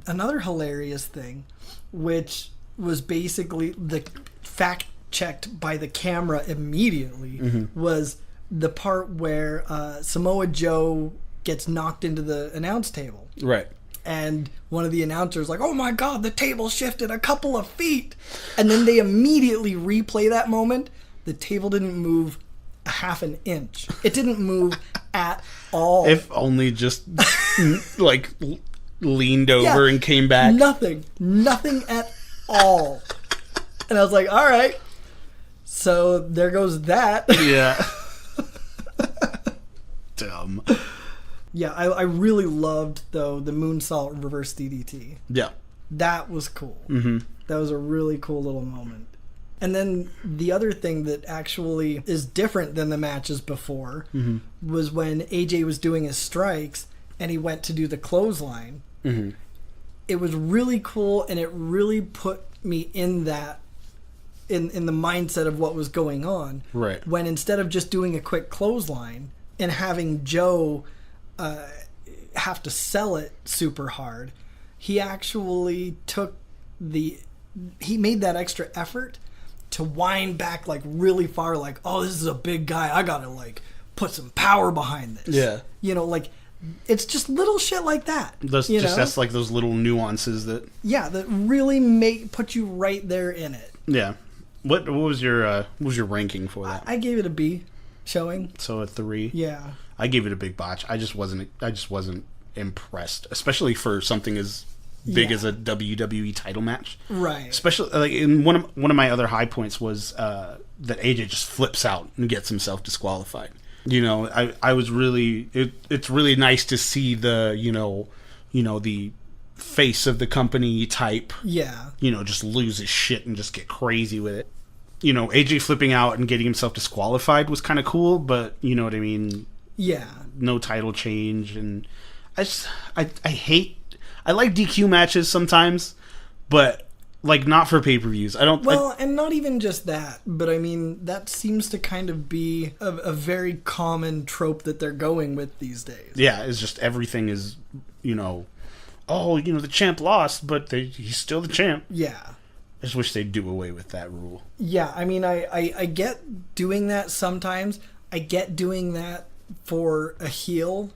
another hilarious thing, which was basically the fact checked by the camera immediately, was the part where Samoa Joe gets knocked into the announce table. Right. And one of the announcers like, oh my god, the table shifted a couple of feet. And then they immediately replay that moment. The table didn't move a half an inch. It didn't move at all. If only just like leaned over and came back. Nothing at all. And I was like, all right. So there goes that. Yeah. Dumb. Yeah, I really loved, though, the moonsault reverse DDT. Yeah. That was cool. Mm-hmm. That was a really cool little moment. And then the other thing that actually is different than the matches before was when AJ was doing his strikes and he went to do the clothesline. Mm-hmm. It was really cool, and it really put me in that, in the mindset of what was going on. Right. When instead of just doing a quick clothesline and having Joe have to sell it super hard, he actually took he made that extra effort to wind back like really far, like, oh, this is a big guy, I gotta like put some power behind this. Yeah. You know, like, it's just little shit like that. That's like those little nuances that... Yeah, that really put you right there in it. Yeah. What was your ranking for that? I gave it a B showing. So a 3? Yeah. I gave it a big botch. I just wasn't impressed, especially for something as big as a WWE title match. Right. Especially like in one of my other high points was that AJ just flips out and gets himself disqualified. You know, I was really it's really nice to see the the face of the company type. Yeah. Just lose his shit and just get crazy with it. AJ flipping out and getting himself disqualified was kind of cool, but you know what I mean? Yeah. No title change, and I like DQ matches sometimes, but like not for pay-per-views. And not even just that, but I mean that seems to kind of be a very common trope that they're going with these days. Yeah, it's just everything is, the champ lost, but he's still the champ. Yeah. I just wish they'd do away with that rule. Yeah, I mean, I get doing that sometimes. I get doing that for a heel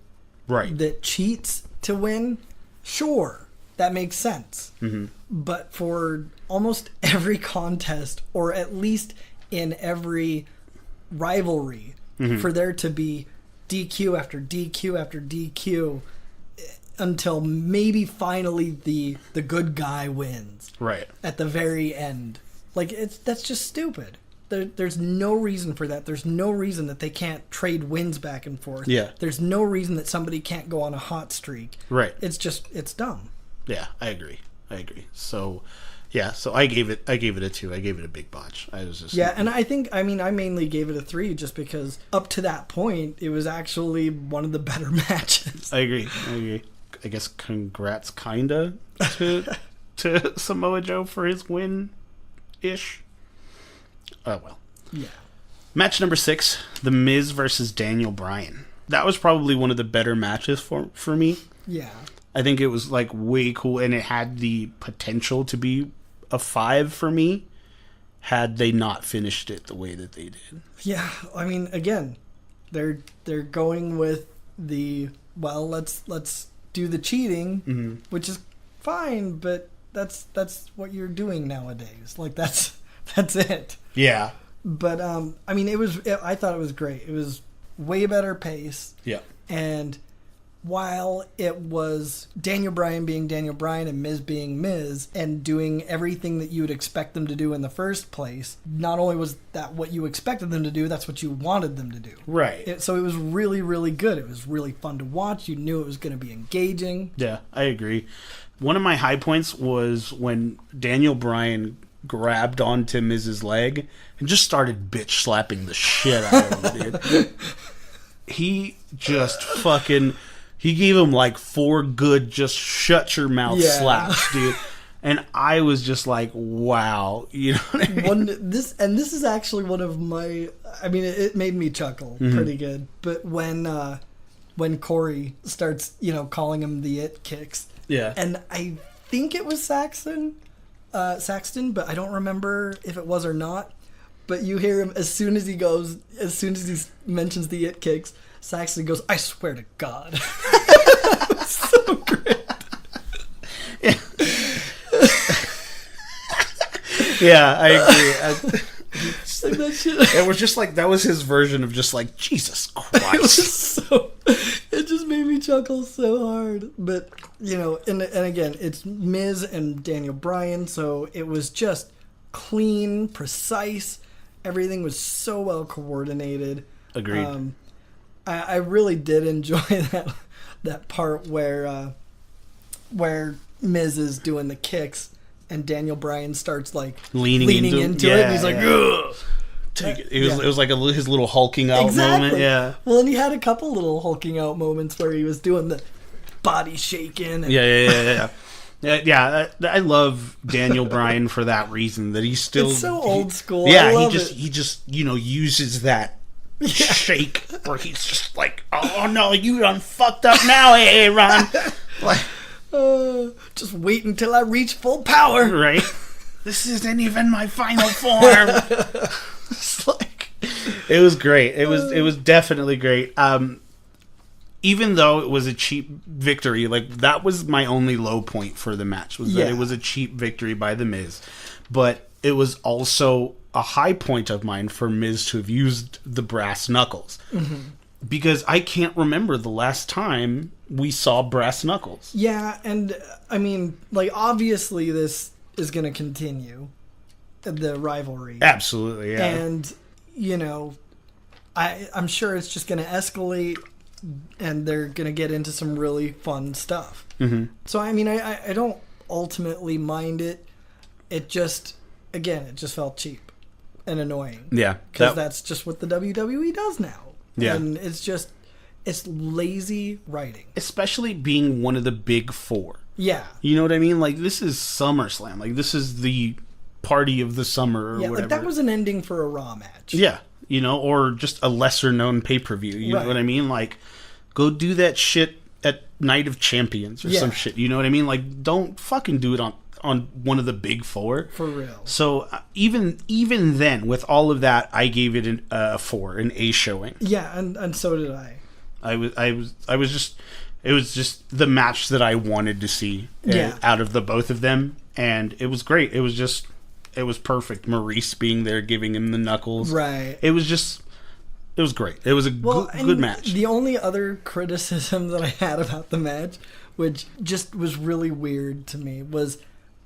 that cheats to win. Sure, that makes sense. Mm-hmm. But for almost every contest, or at least in every rivalry, for there to be DQ after DQ after DQ until maybe finally the good guy wins. Right. At the very end. Like, that's just stupid. There's no reason for that. There's no reason that they can't trade wins back and forth. Yeah. There's no reason that somebody can't go on a hot streak. Right. It's dumb. Yeah, I agree. So, yeah, so I gave it a 2. I gave it a big botch. I was just... Yeah, and I mainly gave it a 3 just because up to that point, it was actually one of the better matches. I agree. I guess congrats kinda to Samoa Joe for his win-ish. Oh, well. Yeah. Match number 6, The Miz versus Daniel Bryan. That was probably one of the better matches for me. Yeah. I think it was like way cool, and it had the potential to be a 5 for me had they not finished it the way that they did. Yeah, I mean, again, they're going with the, well, let's do the cheating, which is fine, but that's what you're doing nowadays. Like, that's it. Yeah. But I mean, I thought it was great. It was way better pace. Yeah. And while it was Daniel Bryan being Daniel Bryan and Miz being Miz and doing everything that you would expect them to do in the first place, not only was that what you expected them to do, that's what you wanted them to do. Right. So it was really, really good. It was really fun to watch. You knew it was going to be engaging. Yeah, I agree. One of my high points was when Daniel Bryan grabbed onto Miz's leg and just started bitch slapping the shit out of him, dude. He just fucking... He gave him like 4 good just shut your mouth slaps, dude. And I was just like, wow. You know what I mean? This is actually one of my... I mean, it made me chuckle pretty good. But when Corey starts, calling him the it kicks. Yeah. And I think it was Saxton, but I don't remember if it was or not. But you hear him as soon as he mentions the it kicks, Saxton goes, I swear to God. So great. Yeah, I agree. That shit. It was just like, that was his version of just like, Jesus Christ. It just made me chuckle so hard. But, and again, it's Miz and Daniel Bryan, so it was just clean, precise. Everything was so well coordinated. Agreed. I really did enjoy that part where Miz is doing the kicks and Daniel Bryan starts like leaning into it. And he's like, ugh. It was like his little hulking out moment. Yeah. Well, and he had a couple little hulking out moments where he was doing the body shaking. And Yeah. I love Daniel Bryan for that reason. That he's still so old school. Yeah, he just uses that shake where he's just like, oh no, you done fucked up now, hey Ron. Like, Just wait until I reach full power. Right? This isn't even my final form. It's like, it was great. It was definitely great. Even though it was a cheap victory, like that was my only low point for the match, was that it was a cheap victory by The Miz. But it was also a high point of mine for Miz to have used the brass knuckles. Mm-hmm. Because I can't remember the last time we saw brass knuckles. Yeah, and I mean, like, obviously this is going to continue, the rivalry. Absolutely, yeah. And, you know, I'm sure it's just going to escalate, and they're going to get into some really fun stuff. Mm-hmm. So, I mean, I don't ultimately mind it. It just, again, it just felt cheap and annoying. Yeah. Because that's just what the WWE does now. Yeah. And it's lazy writing. Especially being one of the big four. Yeah. You know what I mean? Like, this is SummerSlam. Like, this is the party of the summer or whatever. Like that was an ending for a Raw match. Yeah. You know, or just a lesser known pay-per-view. You know what I mean? Like, go do that shit at Night of Champions or some shit. You know what I mean? Like, don't fucking do it on one of the big four. For real. So even then, with all of that, I gave it a 4, an A showing. Yeah, and so did I. It was just the match that I wanted to see out of the both of them, and it was great. It was perfect. Maurice being there, giving him the knuckles. Right. It was great. It was a good match. The only other criticism that I had about the match, which just was really weird to me, was,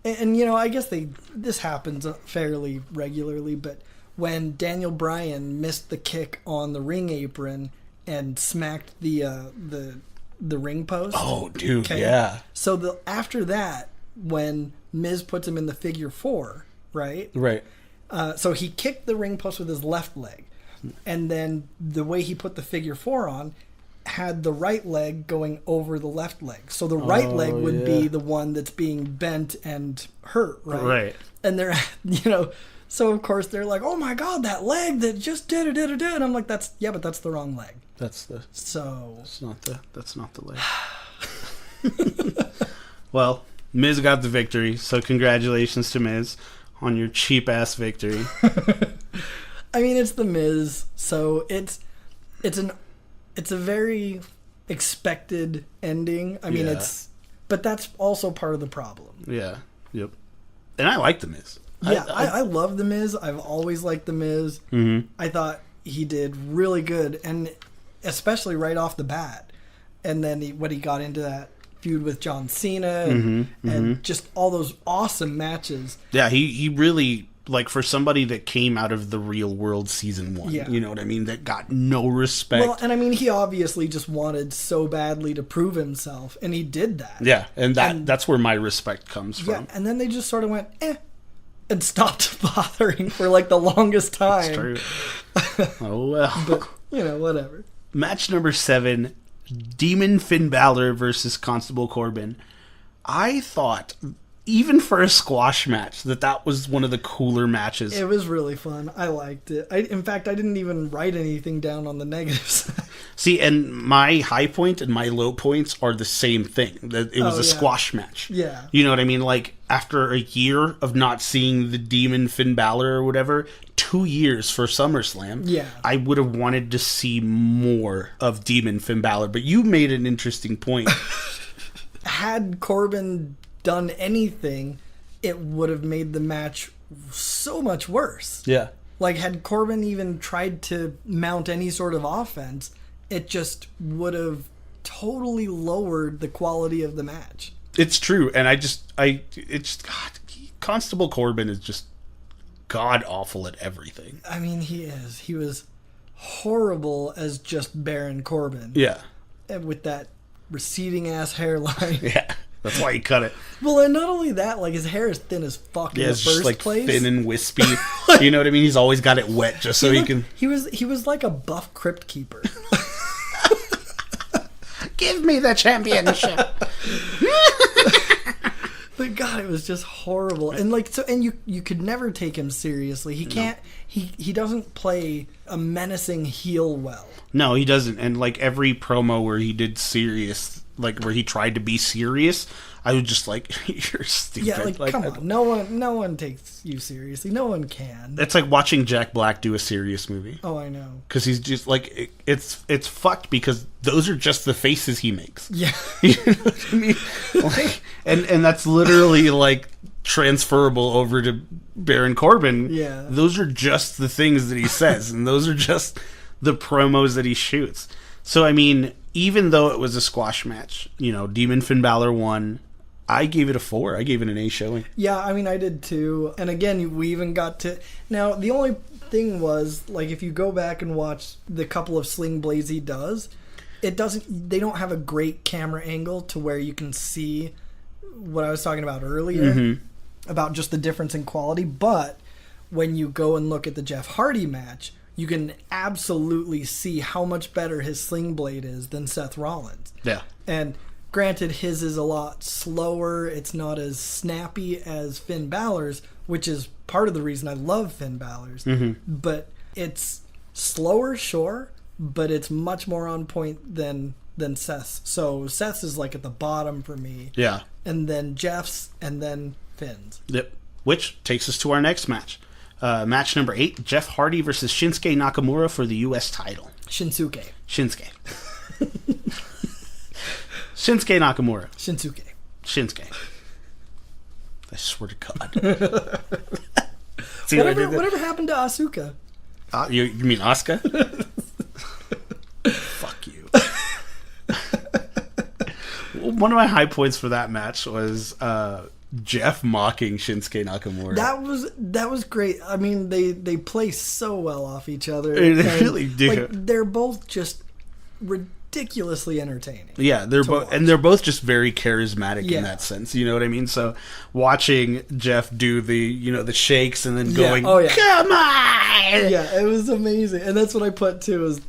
and you know, I guess this happens fairly regularly, but when Daniel Bryan missed the kick on the ring apron and smacked the ring post. Oh, dude, yeah. So after that, when Miz puts him in the figure 4, right? Right. So he kicked the ring post with his left leg, and then the way he put the figure 4 on had the right leg going over the left leg. So the right leg would be the one that's being bent and hurt, right? Right. And they're, you know, so of course they're like, oh my God, that leg that just did it. And I'm like, but that's the wrong leg. That's not the leg. Well, Miz got the victory, so congratulations to Miz on your cheap ass victory. I mean, it's the Miz, so it's a very expected ending. I mean, but that's also part of the problem. Yeah. Yep. And I like the Miz. Yeah, I love the Miz. I've always liked the Miz. Mm-hmm. I thought he did really good, and especially right off the bat. And then when he got into that feud with John Cena and just all those awesome matches. Yeah, he really, like, for somebody that came out of the Real World Season 1, you know what I mean, that got no respect. Well, and I mean, he obviously just wanted so badly to prove himself, and he did that. Yeah, and that's where my respect comes from. Yeah, and then they just sort of went, and stopped bothering for, like, the longest time. That's true. Oh, well. But, you know, whatever. Match number 7, Demon Finn Balor versus Constable Corbin. I thought, even for a squash match, that was one of the cooler matches. It was really fun. I liked it. In fact, I didn't even write anything down on the negatives. See, and my high point and my low points are the same thing. It was a squash match. Yeah. You know what I mean? Like, after a year of not seeing the Demon Finn Balor or whatever, 2 years for SummerSlam, I would have wanted to see more of Demon Finn Balor. But you made an interesting point. Had Corbin done anything, it would have made the match so much worse. Yeah. Like, had Corbin even tried to mount any sort of offense, it just would have totally lowered the quality of the match. It's true, and God, Constable Corbin is just god awful at everything. I mean, he is. He was horrible as just Baron Corbin. Yeah. And with that receding ass hairline. Yeah. That's why he cut it. Well, and not only that, like, his hair is thin as fuck in the it's first just, like, place. Thin and wispy. You know what I mean? He's always got it wet just so he can... He was like a buff crypt keeper. Give me the championship. But God, it was just horrible. And like, so, and you could never take him seriously. He can't. He doesn't play a menacing heel well. No, he doesn't. And like every promo where he did serious like where he tried to be serious, I was just like, you're stupid. Yeah, like come on, no one takes you seriously. No one can. It's like watching Jack Black do a serious movie. Oh, I know. Because he's just like it's fucked because those are just the faces he makes. Yeah, you know what I mean? Like, and that's literally like transferable over to Baron Corbin. Yeah, those are just the things that he says, and those are just the promos that he shoots. So I mean, even though it was a squash match, you know, Demon Finn Balor won. I gave it a 4. I gave it an A showing. Yeah, I mean, I did too. And again, we even got to... Now, the only thing was, like, if you go back and watch the couple of sling blades he does, it doesn't... They don't have a great camera angle to where you can see what I was talking about earlier, about just the difference in quality. But when you go and look at the Jeff Hardy match, you can absolutely see how much better his sling blade is than Seth Rollins. Yeah. And... Granted, his is a lot slower. It's not as snappy as Finn Balor's, which is part of the reason I love Finn Balor's. But it's slower, sure, but it's much more on point than Seth's. So Seth's is like at the bottom for me. Yeah. And then Jeff's, and then Finn's. Yep. Which takes us to our next match. Match number 8, Jeff Hardy versus Shinsuke Nakamura for the U.S. title. Shinsuke. Shinsuke Nakamura. Shinsuke. I swear to God. See whatever happened to Asuka? You mean Asuka? Fuck you. One of my high points for that match was Jeff mocking Shinsuke Nakamura. That was great. I mean, they play so well off each other. They really do. Like, they're both just ridiculously entertaining. Yeah, they're both just very charismatic in that sense. You know what I mean? So watching Jeff do the shakes and then going, come on! Yeah, it was amazing. And that's what I put too, is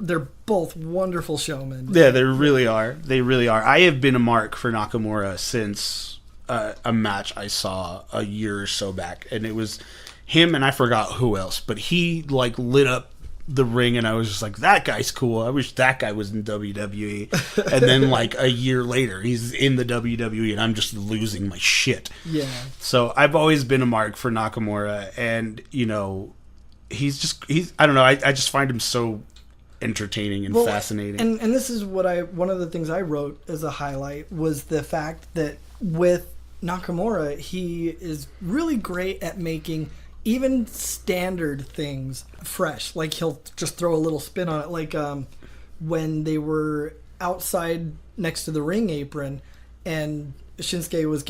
they're both wonderful showmen. Yeah, they really are. They really are. I have been a mark for Nakamura since a match I saw a year or so back, and it was him and I forgot who else, but he like lit up the ring, and I was just like, that guy's cool. I wish that guy was in WWE. And then like a year later, he's in the WWE, and I'm just losing my shit. Yeah. So I've always been a mark for Nakamura, and you know, he's I don't know. I just find him so entertaining and fascinating. And this is one of the things I wrote as a highlight was the fact that with Nakamura, he is really great at making even standard things fresh. Like he'll just throw a little spin on it. Like when they were outside next to the ring apron and Shinsuke was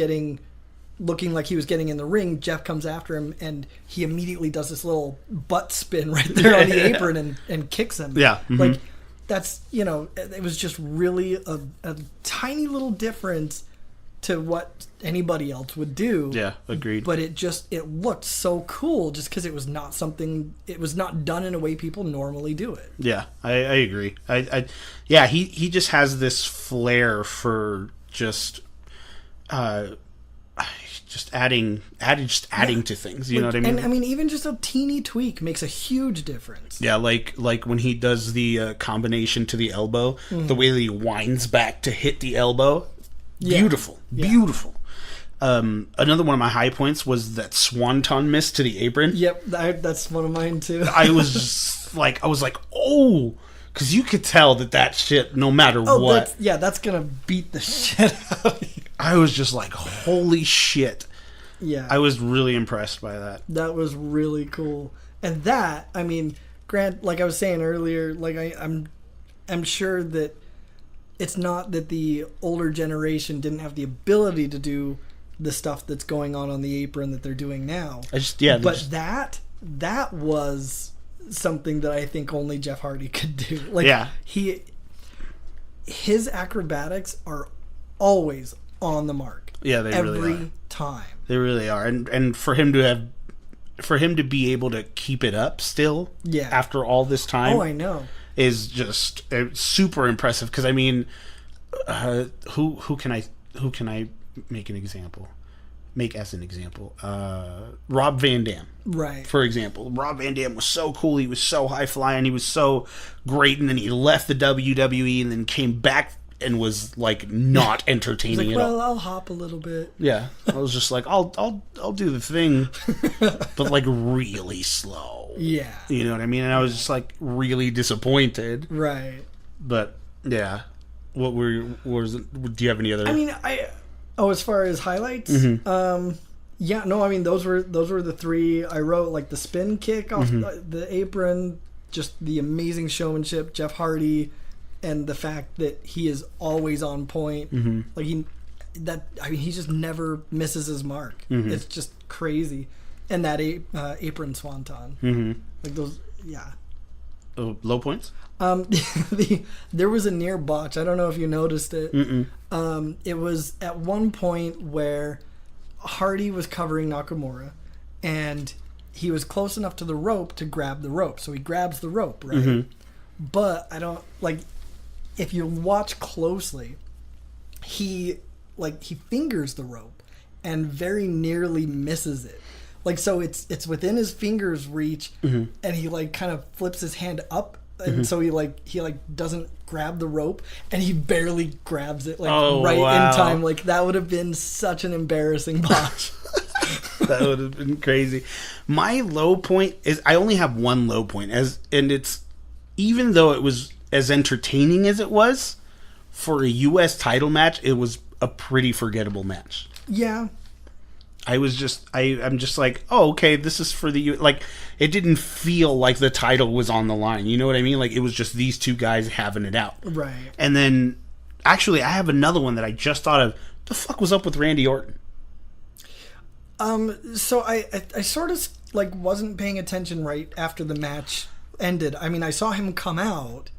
looking like he was getting in the ring, Jeff comes after him and he immediately does this little butt spin right there on the apron and kicks him. Yeah. Mm-hmm. Like that's, it was just really a tiny little difference to what anybody else would do. Yeah, agreed. But it looked so cool just because it was not done in a way people normally do it. Yeah, I agree. He just has this flair for just adding to things. You know what I mean? And I mean, even just a teeny tweak makes a huge difference. Yeah, like when he does the combination to the elbow, the way that he winds back to hit the elbow. Beautiful. Another one of my high points was that swanton miss to the apron. Yep, that's one of mine too. I was like, oh, because you could tell that shit, no matter what. That's gonna beat the shit out of you. I was just like, holy shit. Yeah, I was really impressed by that. That was really cool, and that, I mean, Grant, like I was saying earlier, like I'm sure that. It's not that the older generation didn't have the ability to do the stuff that's going on the apron that they're doing now. That was something that I think only Jeff Hardy could do. Like, his acrobatics are always on the mark. Yeah, they really are. Every time. They really are. And for him to be able to keep it up still after all this time. Oh, I know. Is just super impressive, because I mean, who can I make as an example? Rob Van Dam, right? For example, Rob Van Dam was so cool. He was so high flying. He was so great, and then he left the WWE and then came back and was like not entertaining He's at like, all. well, I'll hop a little bit. Yeah, I was just like, I'll do the thing, but like really slow. Yeah. You know what I mean? And I was just like really disappointed. Right. But yeah, what was it? Do you have any other? I mean, as far as highlights, yeah, no, I mean those were the three I wrote. Like the spin kick off the apron, just the amazing showmanship, Jeff Hardy, and the fact that he is always on point. Like he just never misses his mark. It's just crazy, and that apron swanton, like those, yeah. Low points? There was a near botch. I don't know if you noticed it. It was at one point where Hardy was covering Nakamura, and he was close enough to the rope to grab the rope. So he grabs the rope, right? But I don't like. If you watch closely, he fingers the rope and very nearly misses it. Like, so it's within his fingers reach, and he like kind of flips his hand up, and so he doesn't grab the rope, and he barely grabs it in time. Like, that would have been such an embarrassing botch. That would have been crazy. My low point is I only have one low point, and it's even though it was as entertaining as it was for a U.S. title match, it was a pretty forgettable match. Yeah. I'm just like, oh, okay, this is for the, like, it didn't feel like the title was on the line. You know what I mean? Like, it was just these two guys having it out. Right. And then, actually, I have another one that I just thought of. The fuck was up with Randy Orton? So I sort of, like, wasn't paying attention right after the match ended. I mean, I saw him come out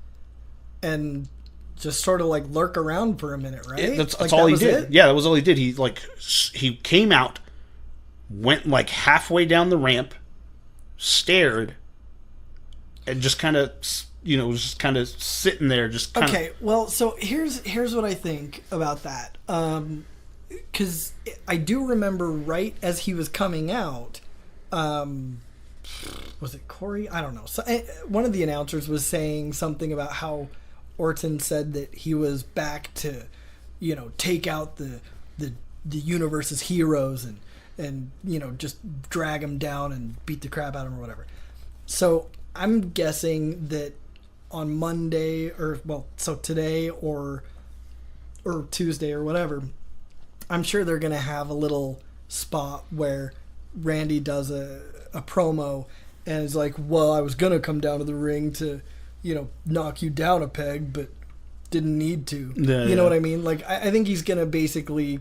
and just sort of, like, lurk around for a minute, right? That's all he did. Yeah, that was all he did. He came out, went like halfway down the ramp, stared, and just kind of, was just kind of sitting there, just kind of. Okay, well, so here's what I think about that. Because I do remember right as he was coming out, was it Corey? I don't know. So one of the announcers was saying something about how Orton said that he was back to, take out the universe's heroes and just drag them down and beat the crap out of them or whatever. So I'm guessing that on Monday so today or Tuesday or whatever, I'm sure they're going to have a little spot where Randy does a promo and is like, well, I was going to come down to the ring to, knock you down a peg, but didn't need to. Yeah, you know what I mean? Like, I think he's going to basically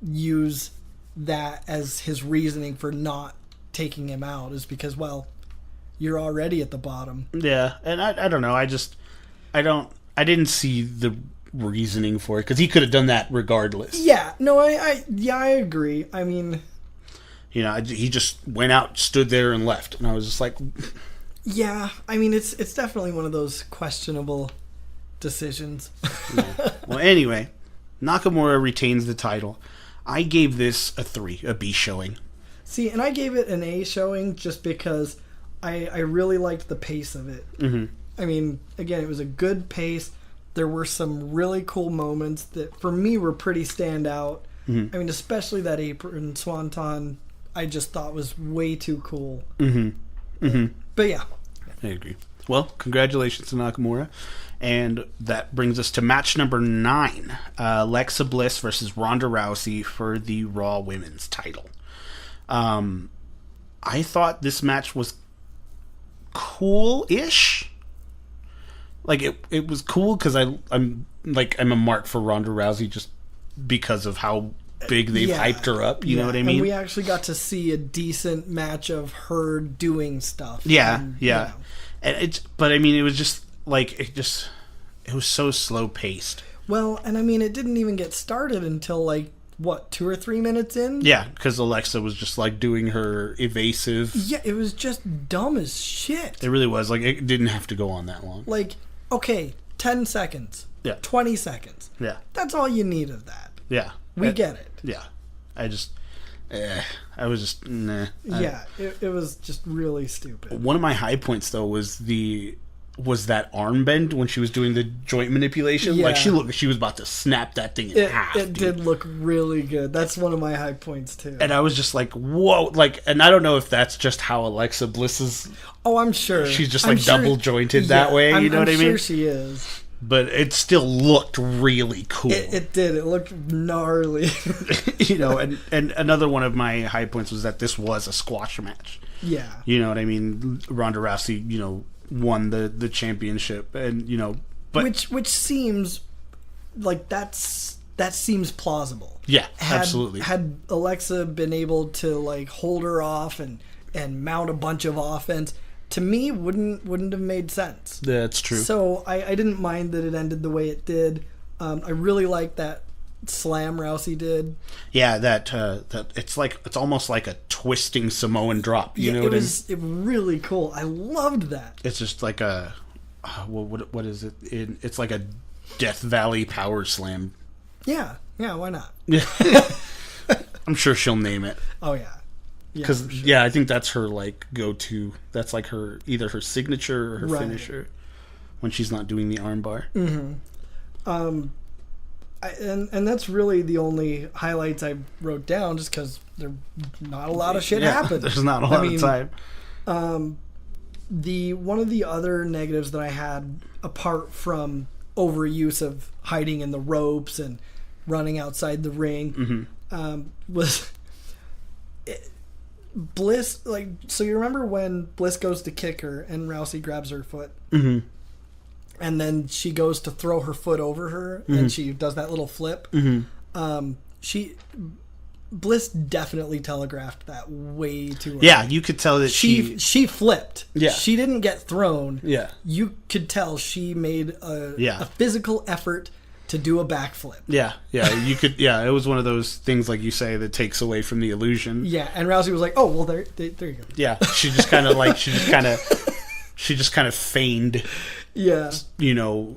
use that as his reasoning for not taking him out, is because, well, you're already at the bottom. Yeah, and I don't know. I didn't see the reasoning for it, because he could have done that regardless. Yeah, no, I agree. I mean, he just went out, stood there, and left, and I was just like, yeah. I mean, it's definitely one of those questionable decisions. Yeah. Well, anyway, Nakamura retains the title. I gave this a 3, a B showing. See, and I gave it an A showing just because I really liked the pace of it. I mean, again, it was a good pace. There were some really cool moments that, for me, were pretty standout. I mean, especially that apron swanton, I just thought was way too cool. But yeah. I agree. Well, congratulations to Nakamura. And that brings us to match number 9. Alexa Bliss versus Ronda Rousey for the Raw Women's title. I thought this match was cool-ish. Like, it was cool because I'm a mark for Ronda Rousey just because of how big they've hyped her up. You know what I mean? And we actually got to see a decent match of her doing stuff. Yeah. And but I mean, it was just like it was so slow paced. Well, and I mean, it didn't even get started until like what, 2 or 3 minutes in? Yeah, because Alexa was just like doing her evasive. Yeah, it was just dumb as shit. It really was. Like, it didn't have to go on that long. Like, okay, 10 seconds. Yeah. 20 seconds. Yeah. That's all you need of that. Yeah. We get it. Yeah. I was just, nah. Yeah, it was just really stupid. One of my high points, though, was the was that arm bend when she was doing the joint manipulation. Yeah. Like, she looked like she was about to snap that thing in half. It did look really good. That's one of my high points, too. And I was just like, whoa. Like, and I don't know if that's just how Alexa Bliss is. Oh, I'm sure. She's just, like, double jointed that way. You know what I mean? I'm sure she is. But it still looked really cool. It did. It looked gnarly. You know, and another one of my high points was that this was a squash match. Yeah. You know what I mean? Ronda Rousey, you know, won the championship, and you know, but which seems like that seems plausible. Yeah, absolutely. Had Alexa been able to like hold her off and mount a bunch of offense, to me wouldn't have made sense. That's true. So I didn't mind that it ended the way it did. I really like that slam Rousey did. Yeah, that it's almost like a twisting Samoan drop. You know what I mean? It was really cool. I loved that. It's just like a what is it? It's like a Death Valley power slam. Yeah, why not? I'm sure she'll name it. Oh yeah. Because sure. I think that's her like go-to. That's like her either her signature or her finisher when she's not doing the armbar. Mm-hmm. And that's really the only highlights I wrote down, just because there's not a lot of shit happened. There's not a lot of time. One of the other negatives that I had, apart from overuse of hiding in the ropes and running outside the ring, was Bliss. Like, so you remember when Bliss goes to kick her and Rousey grabs her foot? Mm-hmm. And then she goes to throw her foot over her, and she does that little flip. Bliss definitely telegraphed that way too early. Yeah, you could tell that she flipped. Yeah, she didn't get thrown. Yeah, you could tell she made a physical effort to do a backflip. Yeah, you could. Yeah, it was one of those things, like you say, that takes away from the illusion. Yeah, and Rousey was like, "Oh, well, there you go." Yeah, she just kind of feigned. Yeah, you know,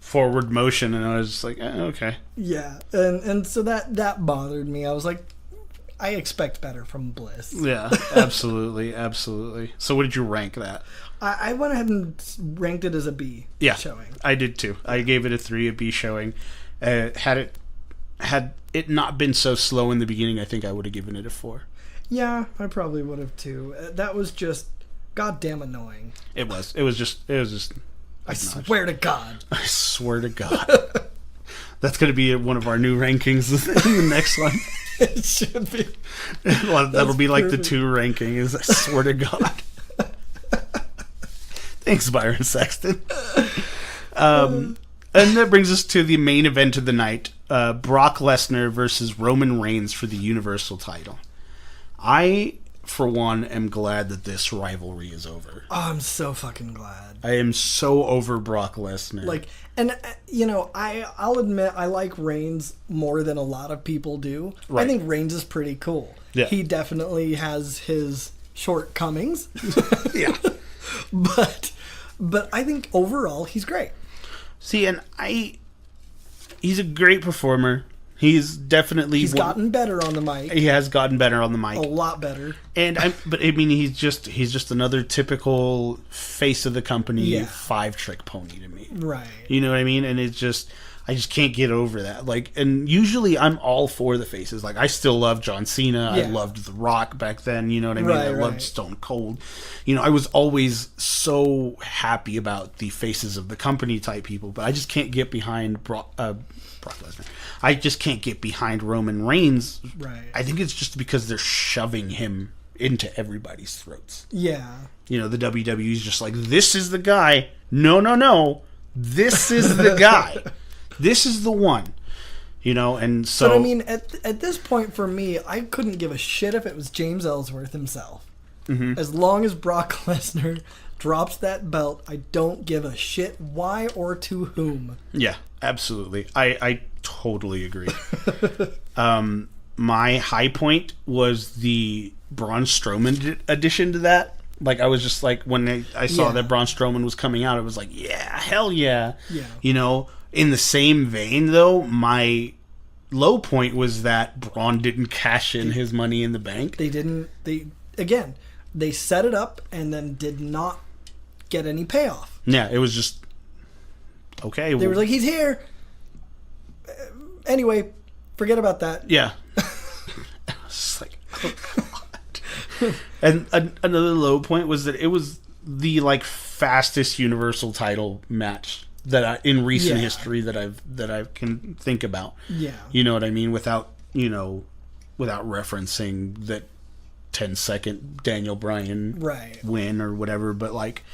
forward motion, and I was just like, okay. Yeah, and so that bothered me. I was like, I expect better from Bliss. Yeah, absolutely. So what did you rank that? I went ahead and ranked it as a B showing. I did too. I gave it a 3, a B showing. Had it not been so slow in the beginning, I think I would have given it a 4. Yeah, I probably would have too. That was just goddamn annoying. It was just. I swear to God. That's going to be one of our new rankings in the next one. It should be. That'll be like the 2 ranking is I swear to God. Thanks, Byron Sexton. And that brings us to the main event of the night. Brock Lesnar versus Roman Reigns for the Universal title. I, for one, am glad that this rivalry is over. Oh, I'm so fucking glad. I am so over Brock Lesnar. Like, and you know, I'll admit I like Reigns more than a lot of people do. Right. I think Reigns is pretty cool. Yeah. He definitely has his shortcomings. Yeah. But I think overall he's great. See, and he's a great performer. He's gotten better on the mic. He has gotten better on the mic. A lot better. But I mean, he's just another typical face of the company, 5-trick pony to me. Right. You know what I mean? And it's just, I just can't get over that. Like, and usually I'm all for the faces. Like, I still love John Cena. Yeah. I loved The Rock back then. You know what I mean? Right, I loved Stone Cold. You know, I was always so happy about the faces of the company type people, but I just can't get behind Brock Lesnar. I just can't get behind Roman Reigns. Right. I think it's just because they're shoving him into everybody's throats. Yeah. You know, the WWE's just like, this is the guy. No. This is the guy. This is the one. You know, and so... But I mean, at this point for me, I couldn't give a shit if it was James Ellsworth himself. Mm-hmm. As long as Brock Lesnar drops that belt, I don't give a shit why or to whom. Yeah, absolutely. I totally agree. My high point was the Braun Strowman addition to that. Like, I was just like, when I saw that Braun Strowman was coming out, I was like, yeah, hell yeah. Yeah. You know, in the same vein, though, my low point was that Braun didn't cash in his Money in the Bank. They didn't. They set it up and then did not get any payoff. Yeah, it was just okay. They were like, he's here. Anyway, forget about that. Yeah. It's like, oh God. And another low point was that it was the like fastest Universal title match that in recent history that I can think about. Yeah. You know what I mean? Without referencing that 10-second Daniel Bryan win or whatever, but like,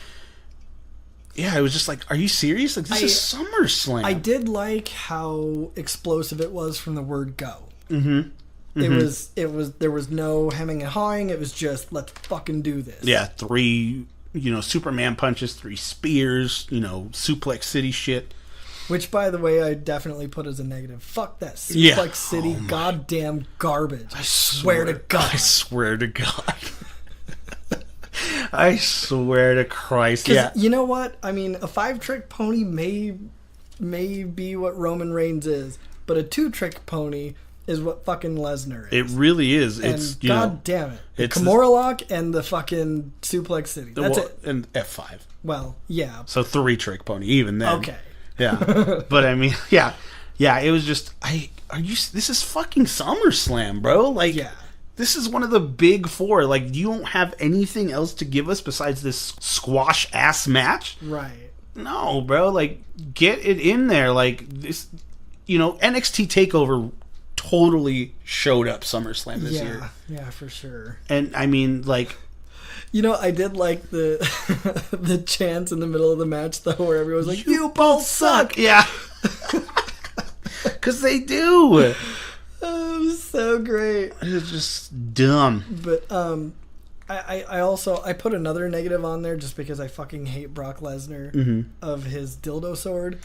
yeah, it was just like, are you serious? Like, this is SummerSlam. I did like how explosive it was from the word go. Mm-hmm. There was no hemming and hawing. It was just, let's fucking do this. Yeah, 3, Superman punches, 3 spears, Suplex City shit. Which, by the way, I definitely put as a negative. Fuck that Suplex City goddamn garbage. I swear to God. I swear to God. I swear to Christ. Yeah. You know what? I mean, a 5-trick pony may be what Roman Reigns is, but a 2-trick pony is what fucking Lesnar is. It really is. And it's God damn it. The Kimura Lock and the fucking Suplex City. That's it. And F5. Well, yeah. So 3-trick pony, even then. Okay. Yeah. But I mean, yeah. Yeah, it was just, this is fucking SummerSlam, bro. Like, yeah. This is one of the big 4. Like, you don't have anything else to give us besides this squash-ass match? Right. No, bro. Like, get it in there. Like, this, NXT TakeOver totally showed up SummerSlam this year. Yeah, for sure. And, I mean, like... I did like the the chants in the middle of the match, though, where everyone was like, you both suck! Yeah. Because they do. Oh, it was so great. It's just dumb. But I put another negative on there just because I fucking hate Brock Lesnar of his dildo sword.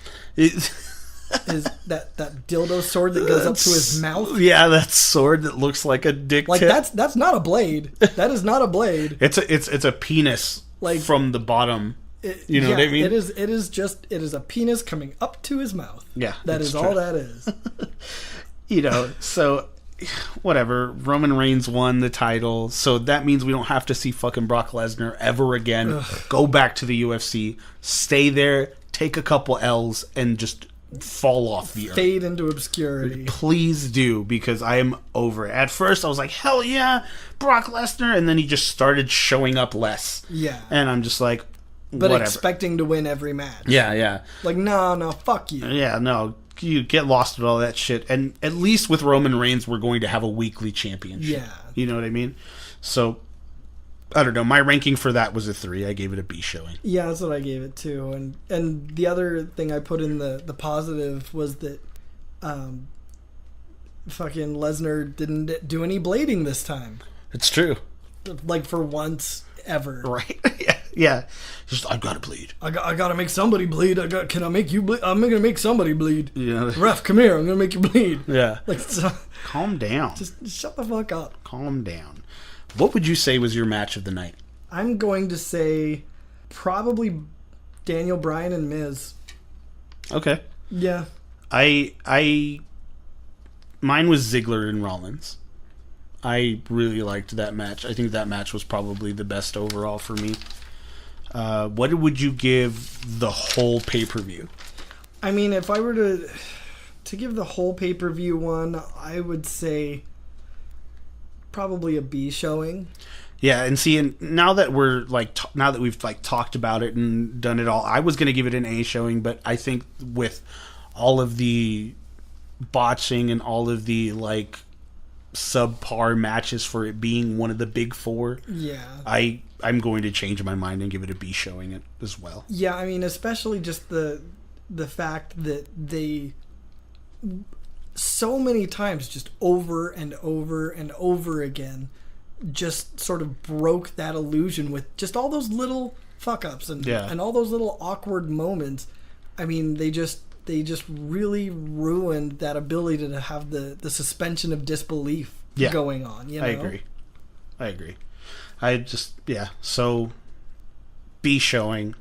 That dildo sword that goes up to his mouth. Yeah, that sword that looks like a dick like tip. That's not a blade. That is not a blade. It's a penis like from the bottom. You know what I mean? It is a penis coming up to his mouth. Yeah, that is all that is. So whatever. Roman Reigns won the title, so that means we don't have to see fucking Brock Lesnar ever again. Ugh. Go back to the UFC, stay there, take a couple L's, and just fall off the earth. Fade into obscurity. Please do, because I am over it. At first, I was like, hell yeah, Brock Lesnar, and then he just started showing up less. Yeah. And I'm just like, but whatever. Expecting to win every match. Yeah. Like, no, fuck you. Yeah, no. You get lost with all that shit. And at least with Roman Reigns, we're going to have a weekly championship. Yeah. You know what I mean? So, I don't know. My ranking for that was a 3. I gave it a B showing. Yeah, that's what I gave it too. And the other thing I put in the positive was that fucking Lesnar didn't do any blading this time. It's true. Like, for once ever. Right. Yeah. Just, I've got to bleed. I got to make somebody bleed. Can I make you bleed? I'm going to make somebody bleed. Yeah. Ref, come here. I'm going to make you bleed. Yeah. Like, so, calm down. Just shut the fuck up. Calm down. What would you say was your match of the night? I'm going to say probably Daniel Bryan and Miz. Okay. Yeah. Mine was Ziggler and Rollins. I really liked that match. I think that match was probably the best overall for me. What would you give the whole pay-per-view? I mean, if I were to give the whole pay-per-view one, I would say probably a B showing. Yeah, and see, and now that we're now that we've talked about it and done it all, I was going to give it an A showing, but I think with all of the botching and all of the subpar matches for it being one of the big 4, yeah, I'm going to change my mind and give it a B showing it as well. Yeah, I mean, especially just the fact that they so many times just over and over and over again just sort of broke that illusion with just all those little fuck ups and all those little awkward moments. I mean, they just really ruined that ability to have the suspension of disbelief going on. You know? I agree. So B showing.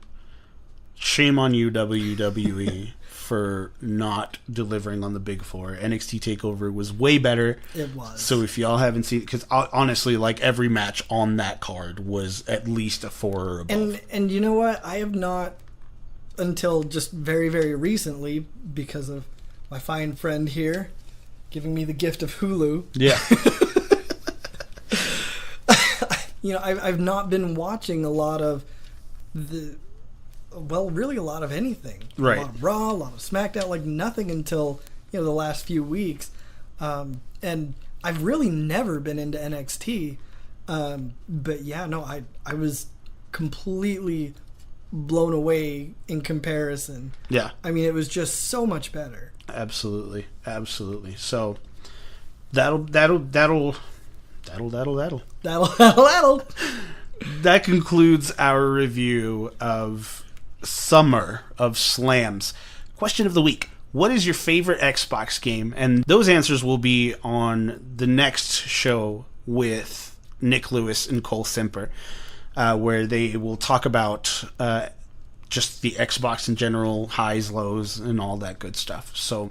Shame on you, WWE, for not delivering on the big 4. NXT TakeOver was way better. It was. So if y'all haven't seen it, because honestly, every match on that card was at least a 4 or above. And you know what? I have not until just very, very recently, because of my fine friend here giving me the gift of Hulu. Yeah. I've not been watching a lot of really a lot of anything. Right. A lot of Raw, a lot of SmackDown, like nothing until, the last few weeks. And I've really never been into NXT. But yeah, no, I was completely blown away in comparison. Yeah. I mean, it was just so much better. Absolutely. So that'll. That concludes our review of Summer of SLAMS. Question of the week. What is your favorite Xbox game? And those answers will be on the next show with Nick Lewis and Cole Simper, where they will talk about just the Xbox in general, highs, lows, and all that good stuff. So,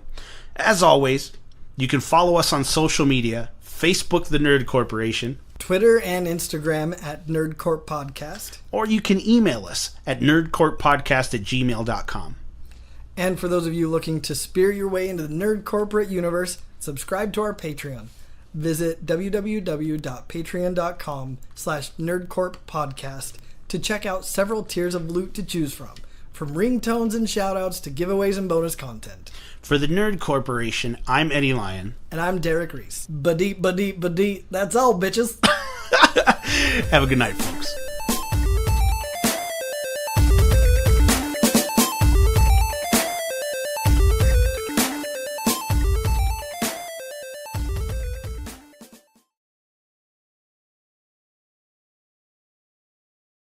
as always, you can follow us on social media, Facebook The Nerd Corporation, Twitter and Instagram at NerdCorp Podcast. or you can email us at nerdcorppodcast@gmail.com. And for those of you looking to spear your way into the nerd corporate universe, subscribe to our Patreon. Visit www.patreon.com/nerdcorppodcast to check out several tiers of loot to choose from ringtones and shoutouts to giveaways and bonus content. For the Nerd Corporation, I'm Eddie Lyon. And I'm Derek Reese. Badeet, badeet, badeet. That's all, bitches. Have a good night, folks.